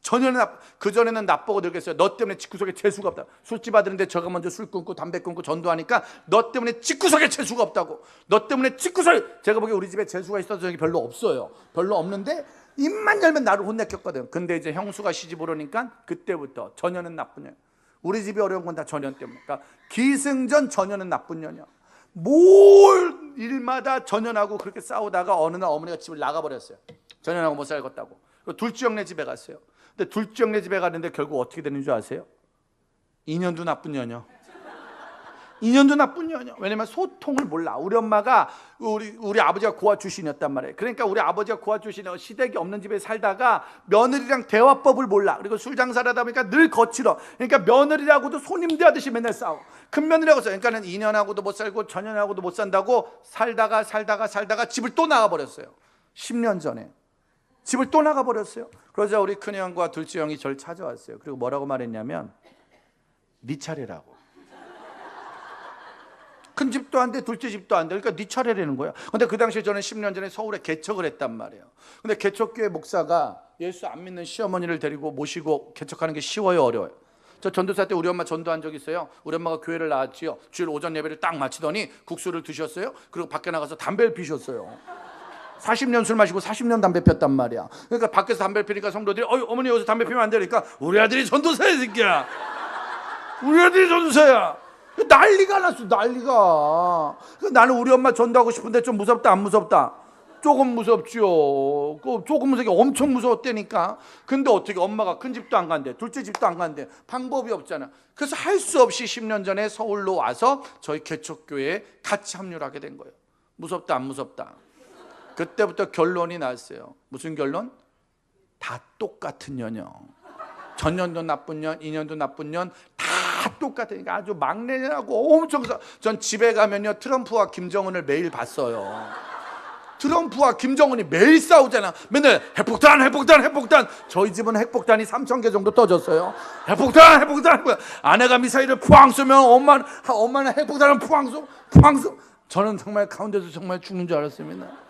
전혀는 그전에는 나쁘고 늙겠어요. 너 때문에 집구석에 재수가 없다. 술집 아들인데 저가 먼저 술 끊고 담배 끊고 전도하니까 너 때문에 집구석에 재수가 없다고. 너 때문에 집구석에. 제가 보기에 우리 집에 재수가 있어서 저기 별로 없어요. 별로 없는데 입만 열면 나를 혼내켰거든. 근데 이제 형수가 시집을 오니까 그때부터 전혀는 나쁜 년. 우리 집이 어려운 건 다 전혀 때문에. 그러니까 기승전 전혀는 나쁜 년이야. 뭘 일마다 전혀하고 그렇게 싸우다가 어느 날 어머니가 집을 나가버렸어요. 전혀하고 못 살겠다고. 둘째 형네 집에 갔어요. 근데 둘째 형네 집에 갔는데 결국 어떻게 되는 줄 아세요? 2년도 나쁜 년이요. 2년도 나쁜 년이요. 왜냐면 소통을 몰라. 우리 엄마가 우리 아버지가 고아 출신이었단 말이에요. 그러니까 우리 아버지가 고아 출신이고 시댁이 없는 집에 살다가 며느리랑 대화법을 몰라. 그리고 술 장사를 하다 보니까 늘 거칠어. 그러니까 며느리라고도 손님 대하듯이 맨날 싸워. 큰 며느리라고 써요. 그러니까는 2년하고도 못 살고 전년하고도 못 산다고 살다가 집을 또 나가버렸어요. 10년 전에 집을 또 나가버렸어요. 그러자 우리 큰형과 둘째 형이 저를 찾아왔어요. 그리고 뭐라고 말했냐면 네 차례라고. 큰 집도 안 돼, 둘째 집도 안 돼. 그러니까 네 차례라는 거야. 근데 그 당시에 저는 10년 전에 서울에 개척을 했단 말이에요. 근데 개척교회 목사가 예수 안 믿는 시어머니를 데리고 모시고 개척하는 게 쉬워요, 어려워요? 저 전도사 때 우리 엄마 전도한 적 있어요. 우리 엄마가 교회를 나왔지요. 주일 오전 예배를 딱 마치더니 국수를 드셨어요. 그리고 밖에 나가서 담배를 피셨어요. 40년 술 마시고 40년 담배 폈단 말이야. 그러니까 밖에서 담배 피니까 성도들이 어머니 여기서 담배 피면 안 되니까 우리 아들이 전도사야 새끼야. 우리 아들이 전도사야. 난리가 났어. 난리가. 나는 우리 엄마 전도하고 싶은데 좀 무섭다 안 무섭다? 조금 무섭지요. 조금 무섭게 엄청 무서웠다니까. 근데 어떻게 엄마가 큰 집도 안 간대, 둘째 집도 안 간대. 방법이 없잖아. 그래서 할 수 없이 10년 전에 서울로 와서 저희 개척교회에 같이 합류를 하게 된 거예요. 무섭다 안 무섭다? 그때부터 결론이 났어요. 무슨 결론? 다 똑같은 년이요. 전년도 나쁜 년, 2년도 나쁜 년 다 똑같으니까 아주 막내냐고 엄청. 전 집에 가면요 트럼프와 김정은을 매일 봤어요. 트럼프와 김정은이 매일 싸우잖아. 맨날 핵폭탄. 저희 집은 핵폭탄이 3,000개 정도 터졌어요. 핵폭탄. 아내가 미사일을 푸앙 쏘면 엄마는 핵폭탄을 푸앙 쏘. 저는 정말 가운데서 정말 죽는 줄 알았습니다.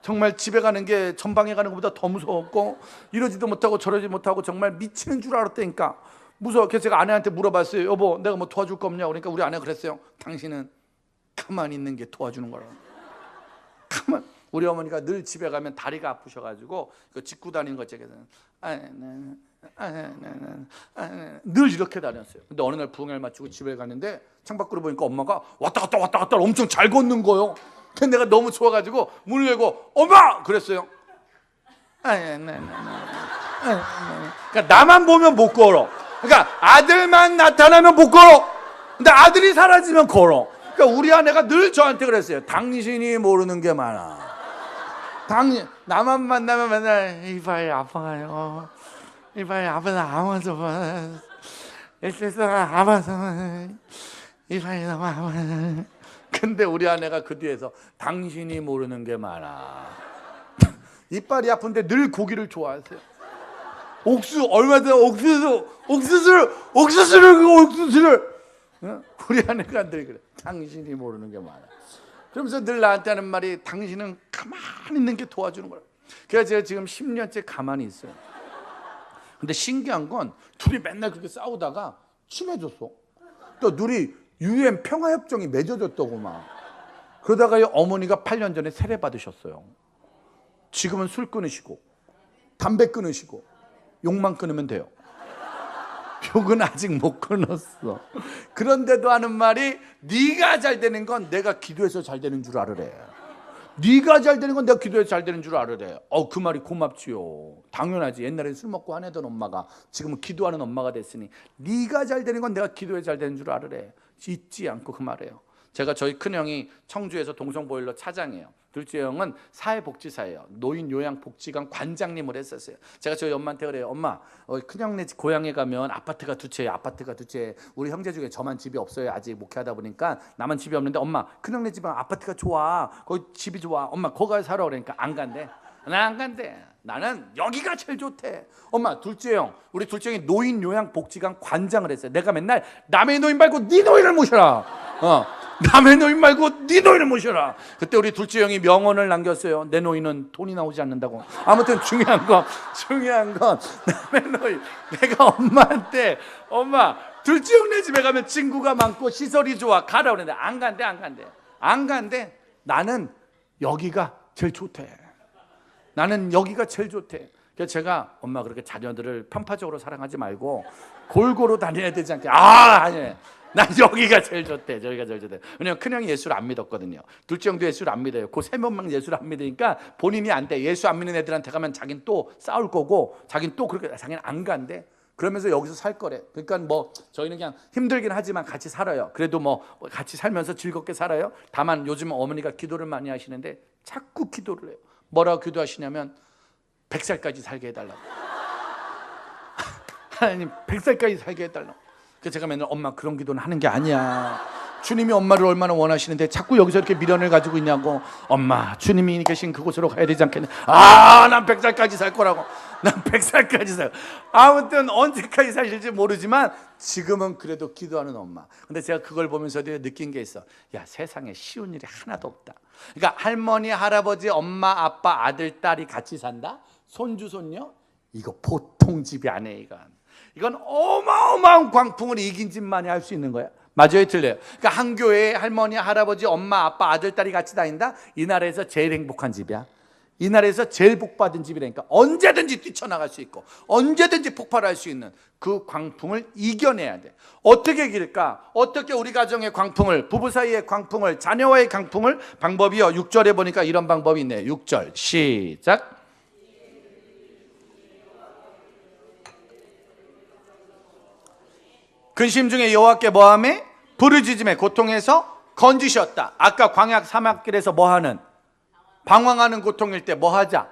정말 집에 가는 게 전방에 가는 것보다 더 무서웠고 이러지도 못하고 저러지 못하고 정말 미치는 줄 알았다니까. 무서워. 그래서 제가 아내한테 물어봤어요. 여보, 내가 뭐 도와줄 거 없냐? 그러니까 우리 아내가 그랬어요. 당신은 가만히 있는 게 도와주는 거라고. 가만. 우리 어머니가 늘 집에 가면 다리가 아프셔가지고 그 짚고 다니는 거 제가 늘 이렇게 다녔어요. 근데 어느 날 부흥회를 마치고 집에 갔는데 창밖으로 보니까 엄마가 왔다 갔다 엄청 잘 걷는 거예요. 근데 내가 너무 좋아가지고 문을 열고 엄마! 그랬어요. 그러니까 나만 보면 못 걸어. 그러니까 아들만 나타나면 못 걸어. 근데 아들이 사라지면 걸어. 그러니까 우리 아내가 늘 저한테 그랬어요. 당신이 모르는 게 많아. 나만 만나면 맨날 이빨이 아파요. 이빨이 아파서 아무도 SS가 아파서 이빨이 너무 아파요. 근데 우리 아내가 그 뒤에서 당신이 모르는 게 많아. 이빨이 아픈데 늘 고기를 좋아하세요. 얼마 전에 옥수수를 우리 아내가 늘 그래. 당신이 모르는 게 많아. 그러면서 늘 나한테 하는 말이 당신은 가만히 있는 게 도와주는 거야. 그래서 제가 지금 10년째 가만히 있어요. 근데 신기한 건 둘이 맨날 그렇게 싸우다가 친해졌어. 또 둘이 UN 평화협정이 맺어졌다고 막. 그러다가 어머니가 8년 전에 세례 받으셨어요. 지금은 술 끊으시고 담배 끊으시고 욕만 끊으면 돼요. 욕은 아직 못 끊었어. 그런데도 하는 말이 네가 잘 되는 건 내가 기도해서 잘 되는 줄 알으래. 네가 잘 되는 건 내가 기도해서 잘 되는 줄 알으래. 그 말이 고맙지요. 당연하지. 옛날에 술 먹고 화내던 엄마가 지금은 기도하는 엄마가 됐으니 네가 잘 되는 건 내가 기도해서 잘 되는 줄 알으래. 잊지 않고 그 말이에요. 제가 저희 큰형이 청주에서 동성보일러 차장이에요. 둘째 형은 사회복지사예요. 노인요양복지관 관장님을 했었어요. 제가 저희 엄마한테 그래요. 엄마, 큰형네 고향에 가면 아파트가 두 채예요. 아파트가 두 채. 우리 형제 중에 저만 집이 없어요. 아직 목회하다 보니까 나만 집이 없는데 엄마, 큰형네 집은 아파트가 좋아. 거기 집이 좋아. 엄마 거기 가서 살아. 그러니까 안 간대. 나 안 간대. 나는 여기가 제일 좋대. 엄마, 둘째 형, 우리 둘째 형이 노인요양복지관 관장을 했어요. 내가 맨날 남의 노인 말고 네 노인을 모셔라. 남의 노인 말고 네 노인을 모셔라. 그때 우리 둘째 형이 명언을 남겼어요. 내 노인은 돈이 나오지 않는다고. 아무튼 중요한 건 남의 노인. 내가 엄마한테 엄마, 둘째 형네 집에 가면 친구가 많고 시설이 좋아. 가라 그랬는데 안 간대. 나는 여기가 제일 좋대. 나는 여기가 제일 좋대. 그래서 제가 엄마 그렇게 자녀들을 편파적으로 사랑하지 말고 골고루 다녀야 되지 않게. 아니. 난 여기가 제일 좋대. 저기가 제일 좋대. 왜냐면 큰형이 예수를 안 믿었거든요. 둘째 형도 예수를 안 믿어요. 그 세 명만 예수를 안 믿으니까 본인이 안 돼. 예수 안 믿는 애들한테 가면 자기는 또 싸울 거고 자기는 또 그렇게 자기는 안 간대. 그러면서 여기서 살 거래. 그러니까 뭐 저희는 그냥 힘들긴 하지만 같이 살아요. 그래도 뭐 같이 살면서 즐겁게 살아요. 다만 요즘 어머니가 기도를 많이 하시는데 자꾸 기도를 해요. 뭐라고 기도하시냐면 100살까지 살게 해달라고. 하나님 100살까지 살게 해달라고. 그래서 제가 맨날 엄마 그런 기도는 하는 게 아니야. 주님이 엄마를 얼마나 원하시는데 자꾸 여기서 이렇게 미련을 가지고 있냐고. 엄마, 주님이 계신 그곳으로 가야 되지 않겠냐. 난 100살까지 살 거라고. 난 100살까지 살. 아무튼 언제까지 사실지 모르지만 지금은 그래도 기도하는 엄마. 근데 제가 그걸 보면서도 느낀 게 있어. 야, 세상에 쉬운 일이 하나도 없다. 그러니까 할머니, 할아버지, 엄마, 아빠, 아들, 딸이 같이 산다. 손주, 손녀. 이거 보통 집이 아니에요. 이건 어마어마한 광풍을 이긴 집만이 할 수 있는 거야. 맞아요, 틀려요? 그러니까 한 교회에 할머니, 할아버지, 엄마, 아빠, 아들, 딸이 같이 다닌다. 이 나라에서 제일 행복한 집이야. 이 나라에서 제일 복받은 집이라니까. 언제든지 뛰쳐나갈 수 있고 언제든지 폭발할 수 있는 그 광풍을 이겨내야 돼. 어떻게 이길까? 어떻게 우리 가정의 광풍을, 부부 사이의 광풍을, 자녀와의 광풍을, 방법이요. 6절에 보니까 이런 방법이 있네요. 6절 시작. 근심 중에 여호와께 뭐하매? 부르짖음에 고통에서 건지셨다. 아까 광야 사막길에서 뭐하는? 방황하는 고통일 때 뭐하자?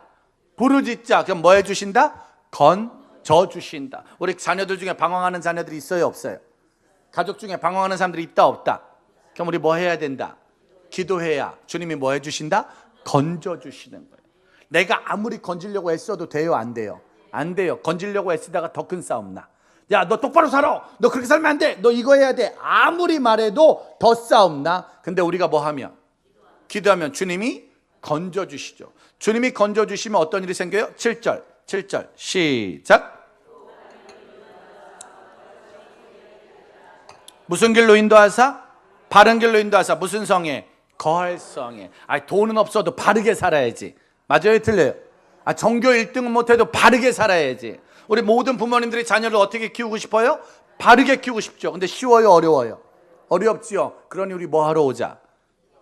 부르짖자. 그럼 뭐 해주신다? 건져 주신다. 우리 자녀들 중에 방황하는 자녀들이 있어요, 없어요? 가족 중에 방황하는 사람들이 있다, 없다? 그럼 우리 뭐 해야 된다? 기도해야 주님이 뭐 해주신다? 건져 주시는 거예요. 내가 아무리 건지려고 애써도 돼요, 안 돼요? 안 돼요. 건지려고 애쓰다가 더 큰 싸움 나. 야, 너 똑바로 살아. 너 그렇게 살면 안 돼. 너 이거 해야 돼. 아무리 말해도 더 싸움 나. 근데 우리가 뭐 하면? 기도하면 주님이 건져주시죠. 주님이 건져주시면 어떤 일이 생겨요? 7절 시작. 무슨 길로 인도하사? 바른 길로 인도하사. 무슨 성에? 거할 성에. 돈은 없어도 바르게 살아야지. 맞아요, 틀려요? 전교 1등은 못해도 바르게 살아야지. 우리 모든 부모님들이 자녀를 어떻게 키우고 싶어요? 바르게 키우고 싶죠. 근데 쉬워요, 어려워요? 어렵지요. 그러니 우리 뭐 하러 오자?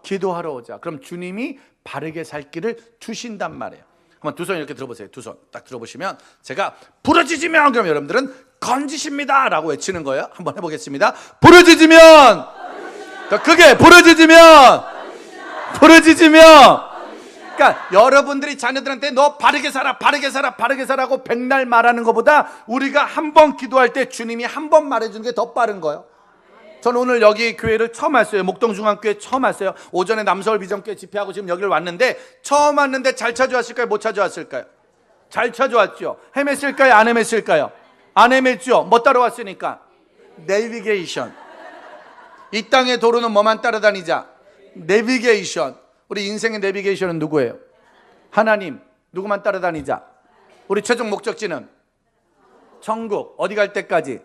기도하러 오자. 그럼 주님이 바르게 살 길을 주신단 말이에요. 한번 두 손 이렇게 들어보세요. 두 손 딱 들어보시면 제가 부르짖으면, 그럼 여러분들은 건지십니다 라고 외치는 거예요. 한번 해보겠습니다. 부르짖으면, 더 크게 부르짖으면, 그러니까 여러분들이 자녀들한테 너 바르게 살아, 바르게 살아, 바르게 살아고 백날 말하는 것보다 우리가 한 번 기도할 때 주님이 한 번 말해주는 게 더 빠른 거예요. 저는 오늘 여기 교회를 처음 왔어요. 목동중앙교회 처음 왔어요. 오전에 남서울 비전교회 집회하고 지금 여기를 왔는데, 처음 왔는데 잘 찾아왔을까요? 못 찾아왔을까요? 잘 찾아왔죠. 헤맸을까요? 안 헤맸을까요? 안 헤맸죠. 뭐 따라왔으니까? 내비게이션. 이 땅의 도로는 뭐만 따라다니자? 내비게이션. 우리 인생의 내비게이션은 누구예요? 하나님. 누구만 따라다니자? 우리 최종 목적지는 천국. 어디 갈 때까지?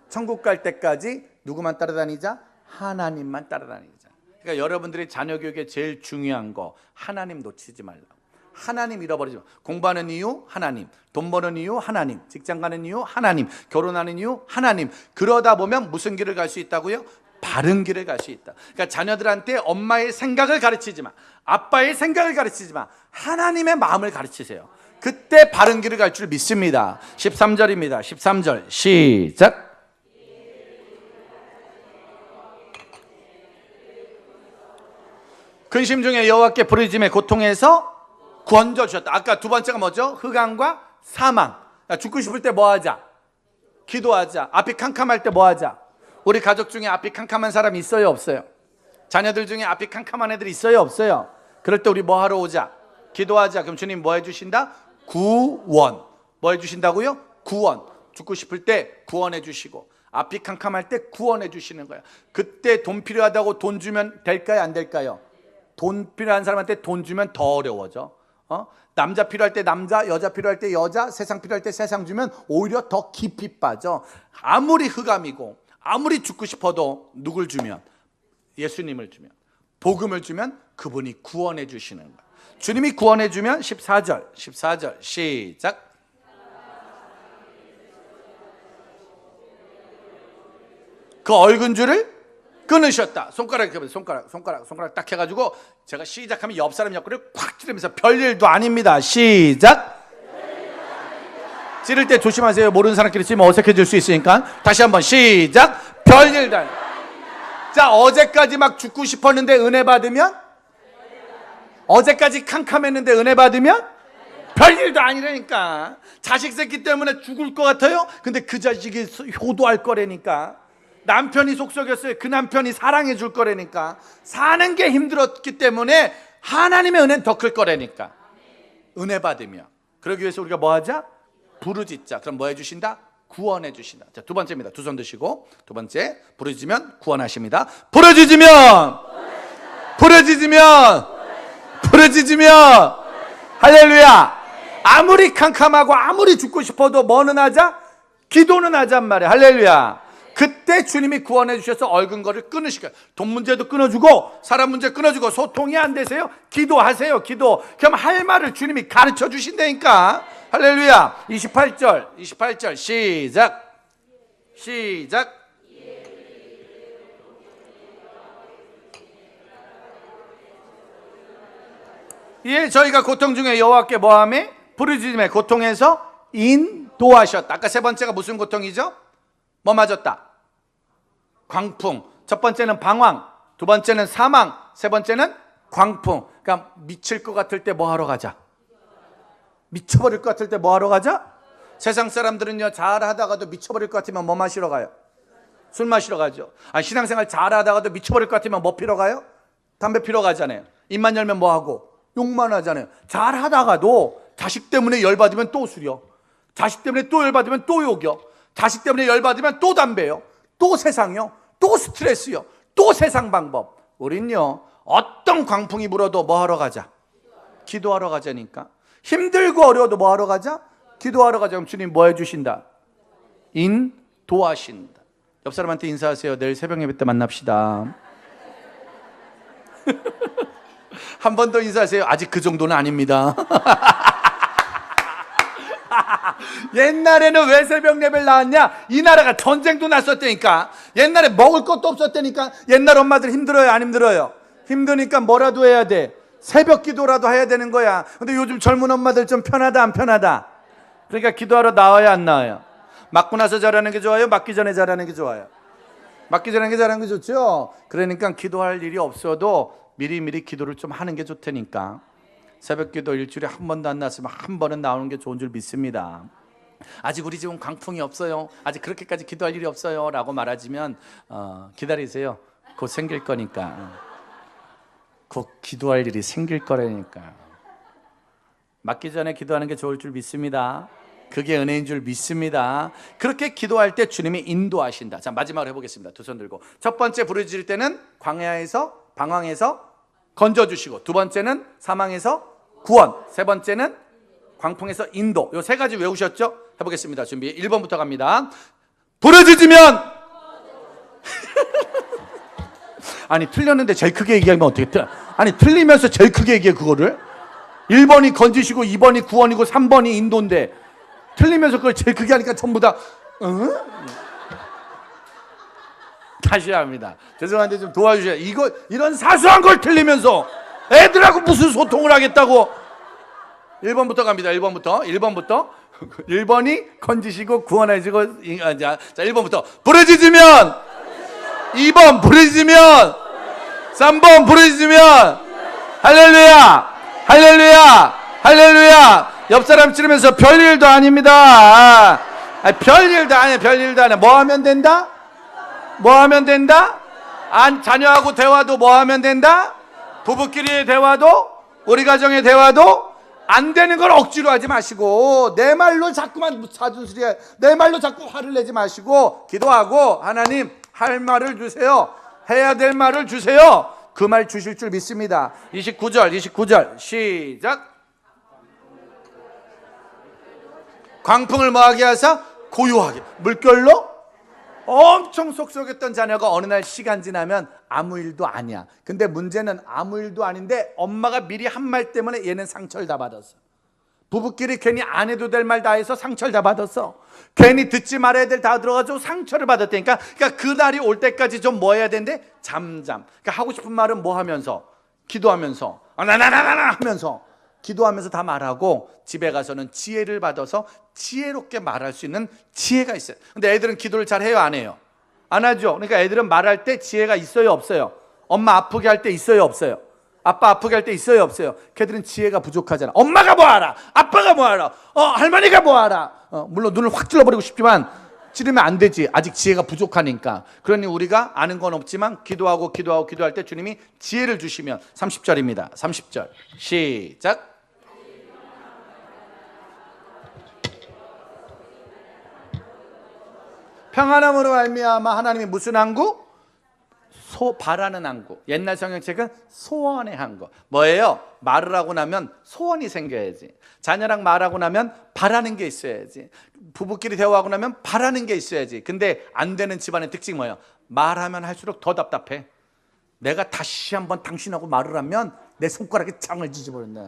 천국 갈 때까지 누구만 따라다니자? 하나님만 따라다니자. 그러니까 여러분들이 자녀 교육에 제일 중요한 거, 하나님 놓치지 말라고. 하나님 잃어버리지 마. 공부하는 이유 하나님, 돈 버는 이유 하나님, 직장 가는 이유 하나님, 결혼하는 이유 하나님. 그러다 보면 무슨 길을 갈 수 있다고요? 바른 길을 갈 수 있다. 그러니까 자녀들한테 엄마의 생각을 가르치지 마, 아빠의 생각을 가르치지 마, 하나님의 마음을 가르치세요. 그때 바른 길을 갈 줄 믿습니다. 13절입니다. 13절 시작. 근심 중에 여호와께 부르짖음에 고통에서 건져 주셨다. 아까 두 번째가 뭐죠? 흑암과 사망. 죽고 싶을 때 뭐 하자? 기도하자. 앞이 캄캄할 때 뭐 하자? 우리 가족 중에 앞이 캄캄한 사람이 있어요, 없어요? 자녀들 중에 앞이 캄캄한 애들 있어요, 없어요? 그럴 때 우리 뭐 하러 오자? 기도하자. 그럼 주님 뭐 해주신다? 구원. 뭐 해주신다고요? 구원. 죽고 싶을 때 구원해 주시고, 앞이 캄캄할 때 구원해 주시는 거예요. 그때 돈 필요하다고 돈 주면 될까요, 안 될까요? 돈 필요한 사람한테 돈 주면 더 어려워져. 남자 필요할 때 남자, 여자 필요할 때 여자, 세상 필요할 때 세상 주면 오히려 더 깊이 빠져. 아무리 흑암이고 아무리 죽고 싶어도 누굴 주면? 예수님을 주면, 복음을 주면 그분이 구원해 주시는 거예요. 주님이 구원해 주면 14절 시작. 그 얽은 줄을 끊으셨다. 손가락 딱 해가지고 제가 시작하면 옆 사람 옆구리를 콱 찌르면서 별일도 아닙니다. 시작. 찌를 때 조심하세요. 모르는 사람끼리 찌면 어색해질 수 있으니까. 다시 한번 시작. 별일도 아닙니다. 자, 어제까지 막 죽고 싶었는데 은혜 받으면, 어제까지 캄캄했는데 은혜 받으면 별일도 아니라니까. 자식 새끼 때문에 죽을 것 같아요? 근데 그 자식이 효도할 거라니까. 남편이 속썩였어요. 그 남편이 사랑해 줄 거라니까. 사는 게 힘들었기 때문에 하나님의 은혜는 더 클 거라니까. 은혜 받으며. 그러기 위해서 우리가 뭐 하자? 부르짖자. 그럼 뭐 해주신다? 구원해 주신다. 자, 두 번째입니다. 두 손 드시고, 두 번째, 부르짖으면 구원하십니다. 부르짖으면 할렐루야. 아무리 캄캄하고 아무리 죽고 싶어도 뭐는 하자? 기도는 하잔 말이야. 할렐루야. 그때 주님이 구원해 주셔서 얽은 거를 끊으시고요. 돈 문제도 끊어주고 사람 문제 끊어주고, 소통이 안 되세요? 기도하세요. 기도. 그럼 할 말을 주님이 가르쳐 주신다니까. 할렐루야. 28절 시작. 예, 저희가 고통 중에 여호와께 뭐하며? 부르짖음에 고통에서 인도하셨다. 아까 세 번째가 무슨 고통이죠? 뭐 맞았다? 광풍. 첫 번째는 방황, 두 번째는 사망, 세 번째는 광풍. 그러니까 미칠 것 같을 때 뭐 하러 가자? 미쳐버릴 것 같을 때 뭐 하러 가자? 세상 사람들은요, 잘하다가도 미쳐버릴 것 같으면 뭐 마시러 가요? 술 마시러 가죠. 신앙생활 잘하다가도 미쳐버릴 것 같으면 뭐 피러 가요? 담배 피러 가잖아요. 입만 열면 뭐 하고? 욕만 하잖아요. 잘하다가도 자식 때문에 열받으면 또 술이요, 자식 때문에 또 열받으면 또 욕이요, 자식 때문에 열받으면 또 담배요, 또 세상이요, 또 스트레스요, 또 세상 방법. 우린요, 어떤 광풍이 불어도 뭐 하러 가자? 기도하러 가자니까. 힘들고 어려워도 뭐 하러 가자? 기도하러 가자. 그럼 주님 뭐 해주신다? 인도하신다. 옆 사람한테 인사하세요. 내일 새벽 예배 때 만납시다. 한 번 더 인사하세요. 아직 그 정도는 아닙니다. 옛날에는 왜 새벽 예배를 나왔냐? 이 나라가 전쟁도 났었다니까. 옛날에 먹을 것도 없었다니까. 옛날 엄마들 힘들어요, 안 힘들어요? 힘드니까 뭐라도 해야 돼. 새벽 기도라도 해야 되는 거야. 근데 요즘 젊은 엄마들 좀 편하다, 안 편하다? 그러니까 기도하러 나와야 안 나와요? 맞고 나서 잘하는 게 좋아요? 맞기 전에 잘하는 게 좋아요? 맞기 전에 잘하는 게 좋죠. 그러니까 기도할 일이 없어도 미리미리 기도를 좀 하는 게 좋다니까. 새벽 기도 일주일에 한 번도 안 났으면 한 번은 나오는 게 좋은 줄 믿습니다. 아직 우리 집은 광풍이 없어요, 아직 그렇게까지 기도할 일이 없어요 라고 말하지만 기다리세요. 곧 생길 거니까. 곧 기도할 일이 생길 거라니까. 맞기 전에 기도하는 게 좋을 줄 믿습니다. 그게 은혜인 줄 믿습니다. 그렇게 기도할 때 주님이 인도하신다. 자, 마지막으로 해보겠습니다. 두 손 들고. 첫 번째 부르짖을 때는 광야에서, 방황에서 건져주시고, 두 번째는 사망에서 구원, 세 번째는 광풍에서 인도. 요 세 가지 외우셨죠? 해보겠습니다. 준비. 1번부터 갑니다. 부르짖으면 아니 틀렸는데 제일 크게 얘기하면 어떻게 아니 틀리면서 제일 크게 얘기해 그거를. 1번이 건지시고 2번이 구원이고 3번이 인도인데 틀리면서 그걸 제일 크게 하니까 전부 다 응? 다시 합니다. 죄송한데 좀 도와주셔야. 이거 이런 사소한 걸 틀리면서 애들하고 무슨 소통을 하겠다고. 1번부터 갑니다. 1번부터 1번이 건지시고 구원하시고. 자, 1번부터 부르짖으면, 2번 부르짖으면, 3번 부르짖으면, 할렐루야! 할렐루야! 할렐루야! 옆 사람 찌르면서 별일도 아닙니다. 별일도 아니야. 별일도 아니야. 뭐 하면 된다? 뭐 하면 된다? 자녀하고 대화도 뭐 하면 된다? 부부끼리의 대화도, 우리 가정의 대화도 안 되는 걸 억지로 하지 마시고, 내 말로 자꾸만 사주스리해, 내 말로 자꾸 화를 내지 마시고 기도하고, 하나님 할 말을 주세요. 해야 될 말을 주세요. 그 말 주실 줄 믿습니다. 29절 시작. 광풍을 뭐하게 하사? 고요하게. 물결로 엄청 쏙쏙했던 자녀가 어느 날 시간 지나면 아무 일도 아니야. 근데 문제는 아무 일도 아닌데 엄마가 미리 한 말 때문에 얘는 상처를 다 받았어. 부부끼리 괜히 안 해도 될 말 다 해서 상처를 다 받았어. 괜히 듣지 말아야 될 다 들어가지고 상처를 받았다니까. 그러니까 그 날이 올 때까지 좀 뭐 해야 되는데? 잠잠. 그러니까 하고 싶은 말은 뭐 하면서? 기도하면서, 나나나나나 하면서, 기도하면서 다 말하고, 집에 가서는 지혜를 받아서 지혜롭게 말할 수 있는 지혜가 있어요. 근데 애들은 기도를 잘 해요, 안 해요? 안 하죠. 그러니까 애들은 말할 때 지혜가 있어요, 없어요? 엄마 아프게 할 때 있어요, 없어요? 아빠 아프게 할 때 있어요, 없어요? 걔들은 지혜가 부족하잖아. 엄마가 뭐 알아? 아빠가 뭐 알아? 할머니가 뭐 알아? 물론 눈을 확 찔러버리고 싶지만 찌르면 안 되지. 아직 지혜가 부족하니까. 그러니 우리가 아는 건 없지만 기도하고 기도할 때 주님이 지혜를 주시면 30절입니다. 30절 시작. 평안함으로 말미암아 하나님이 무슨 항구? 바라는 항구. 옛날 성경책은 소원의 항구. 뭐예요? 말을 하고 나면 소원이 생겨야지. 자녀랑 말하고 나면 바라는 게 있어야지. 부부끼리 대화하고 나면 바라는 게 있어야지. 근데 안 되는 집안의 특징이 뭐예요? 말하면 할수록 더 답답해. 내가 다시 한번 당신하고 말을 하면 내 손가락에 창을 찢어버린다.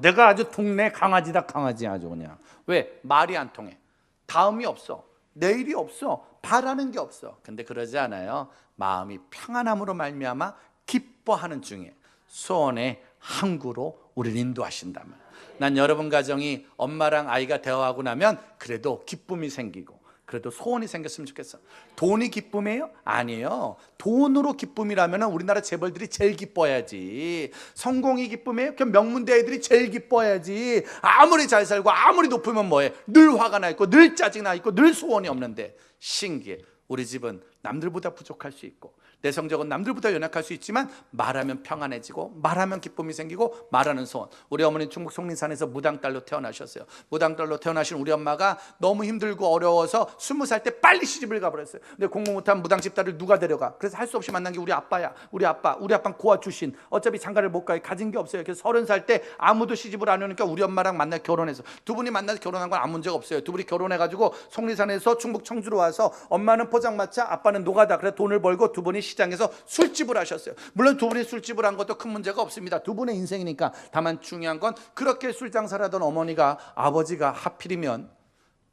내가 아주 동네 강아지다, 강아지 아주 그냥. 왜? 말이 안 통해. 다음이 없어. 내일이 없어. 바라는 게 없어. 근데 그러지 않아요. 마음이 평안함으로 말미암아 기뻐하는 중에 소원의 항구로 우리를 인도하신다면, 난 여러분 가정이 엄마랑 아이가 대화하고 나면 그래도 기쁨이 생기고 그래도 소원이 생겼으면 좋겠어. 돈이 기쁨이에요? 아니에요. 돈으로 기쁨이라면 우리나라 재벌들이 제일 기뻐야지. 성공이 기쁨이에요? 그럼 명문대 애들이 제일 기뻐야지. 아무리 잘 살고 아무리 높으면 뭐해? 늘 화가 나 있고 늘 짜증나 있고 늘 소원이 없는데, 신기해. 우리 집은 남들보다 부족할 수 있고 내 성적은 남들보다 연약할 수 있지만 말하면 평안해지고 말하면 기쁨이 생기고 말하는 소원. 우리 어머니 충북 속리산에서 무당딸로 태어나셨어요. 무당딸로 태어나신 우리 엄마가 너무 힘들고 어려워서 20살 때 빨리 시집을 가버렸어요. 근데 공부 못한 무당집 딸을 누가 데려가? 그래서 할 수 없이 만난 게 우리 아빠야. 우리 아빠는 고아 출신. 어차피 장가를 못 가요. 가진 게 없어요. 그래서 30살 때 아무도 시집을 안 오니까 우리 엄마랑 만나 결혼해서, 두 분이 만나서 결혼한 건 아무 문제가 없어요. 두 분이 결혼해가지고 속리산에서 충북 청주로 와서 엄마는 포장마차, 아빠는 노가다. 그래서 돈을 벌고 두 분이 시장에서 술집을 하셨어요. 물론 두 분이 술집을 한 것도 큰 문제가 없습니다. 두 분의 인생이니까. 다만 중요한 건 그렇게 술장사를 하던 어머니가, 아버지가 하필이면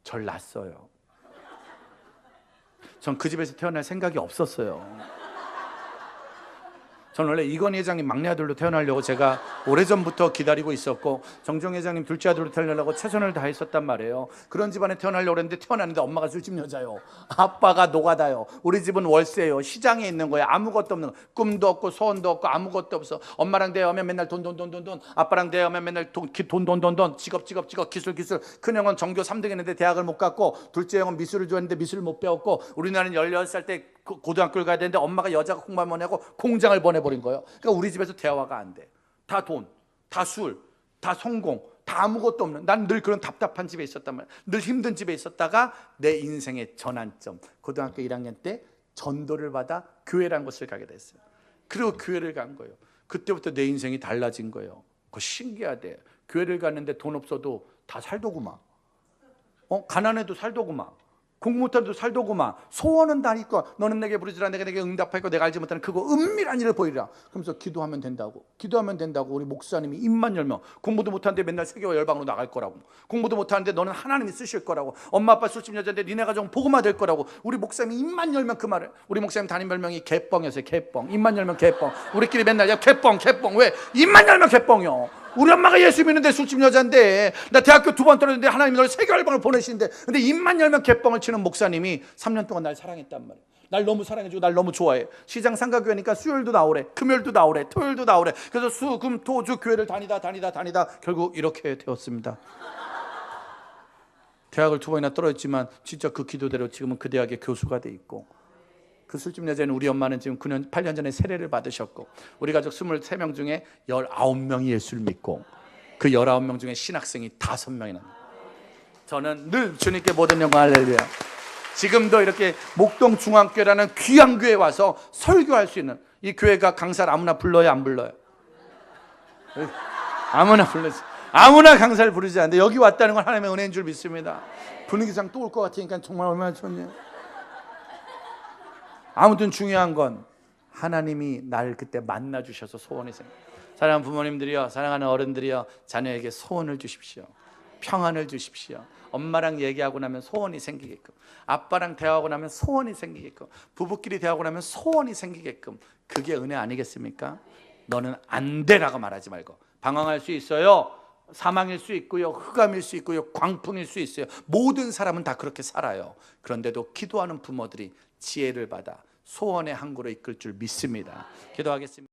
절 낳았어요. 전 그 집에서 태어날 생각이 없었어요. 저는 원래 이건희 회장님 막내 아들로 태어나려고 제가 오래전부터 기다리고 있었고, 정정 회장님 둘째 아들로 태어나려고 최선을 다했었단 말이에요. 그런 집안에 태어나려고 했는데 태어났는데 엄마가 술집 여자요, 아빠가 노가다요, 우리 집은 월세요, 시장에 있는 거예요. 아무것도 없는 거. 꿈도 없고 소원도 없고 아무것도 없어. 엄마랑 대화하면 맨날 돈, 아빠랑 대화하면 맨날 돈, 직업, 기술. 큰형은 전교 3등 했는데 대학을 못 갔고, 둘째 형은 미술을 좋아했는데 미술을 못 배웠고, 우리나라는 16살 때 고등학교를 가야 되는데 엄마가 여자가 공부만 하고 공장을 보내버린 거예요. 그러니까 우리 집에서 대화가 안 돼. 다 돈, 다 술, 다 성공, 다 아무것도 없는, 난 늘 그런 답답한 집에 있었단 말이야. 늘 힘든 집에 있었다가 내 인생의 전환점, 고등학교 1학년 때 전도를 받아 교회란 곳을 가게 됐어요. 그리고 교회를 간 거예요. 그때부터 내 인생이 달라진 거예요. 그거 신기하대. 교회를 갔는데 돈 없어도 다 살더구만. 가난해도 살더구만. 공부 못해도 살더구만. 소원은 다 있고, 너는 내게 부르짖으라 내가 내게 응답하고 내가 알지 못하는 그거 은밀한 일을 보이라. 그러면서 기도하면 된다고. 우리 목사님이 입만 열면, 공부도 못하는데 맨날 세계와 열방으로 나갈 거라고, 공부도 못하는데 너는 하나님이 쓰실 거라고, 엄마 아빠 술집 여자인데 니네 가정 복음화 될 거라고. 우리 목사님이 입만 열면 그 말을. 우리 목사님 담임 별명이 개뻥이었어요. 개뻥. 입만 열면 개뻥. 우리끼리 맨날 야 개뻥. 왜? 입만 열면 개뻥이요. 우리 엄마가 예수 믿는데 술집 여자인데, 나 대학교 2번 떨어졌는데 하나님이 너를 세계 열방을 보내시는데, 근데 입만 열면 개뻥을 치는 목사님이 3년 동안 날 사랑했단 말이에요. 날 너무 사랑해주고 날 너무 좋아해. 시장 상가교회니까 수요일도 나오래, 금요일도 나오래, 토요일도 나오래. 그래서 수, 금, 토, 주 교회를 다니다 결국 이렇게 되었습니다. 대학을 2번이나 떨어졌지만 진짜 그 기도대로 지금은 그 대학의 교수가 돼 있고, 그 술집 여자는 우리 엄마는 지금 9년, 8년 전에 세례를 받으셨고, 우리 가족 23명 중에 19명이 예수를 믿고, 그 19명 중에 신학생이 5명이나. 저는 늘 주님께 모든 영광 할렐루야. 지금도 이렇게 목동 중앙교회라는 귀한 교회에 와서 설교할 수 있는, 이 교회가 강사를 아무나 불러요, 안 불러요? 아무나 불러지. 아무나 강사를 부르지 않는데 여기 왔다는 건 하나님의 은혜인 줄 믿습니다. 분위기상 또 올 것 같으니까 정말 얼마나 좋네요. 아무튼 중요한 건 하나님이 날 그때 만나 주셔서 소원이 생겨요. 사랑하는 부모님들이요, 사랑하는 어른들이요, 자녀에게 소원을 주십시오. 평안을 주십시오. 엄마랑 얘기하고 나면 소원이 생기게끔, 아빠랑 대화하고 나면 소원이 생기게끔, 부부끼리 대화하고 나면 소원이 생기게끔. 그게 은혜 아니겠습니까? 너는 안 돼라고 말하지 말고. 방황할 수 있어요. 사망일 수 있고요, 흑암일 수 있고요, 광풍일 수 있어요. 모든 사람은 다 그렇게 살아요. 그런데도 기도하는 부모들이 지혜를 받아 소원의 항구로 이끌 줄 믿습니다. 기도하겠습니다.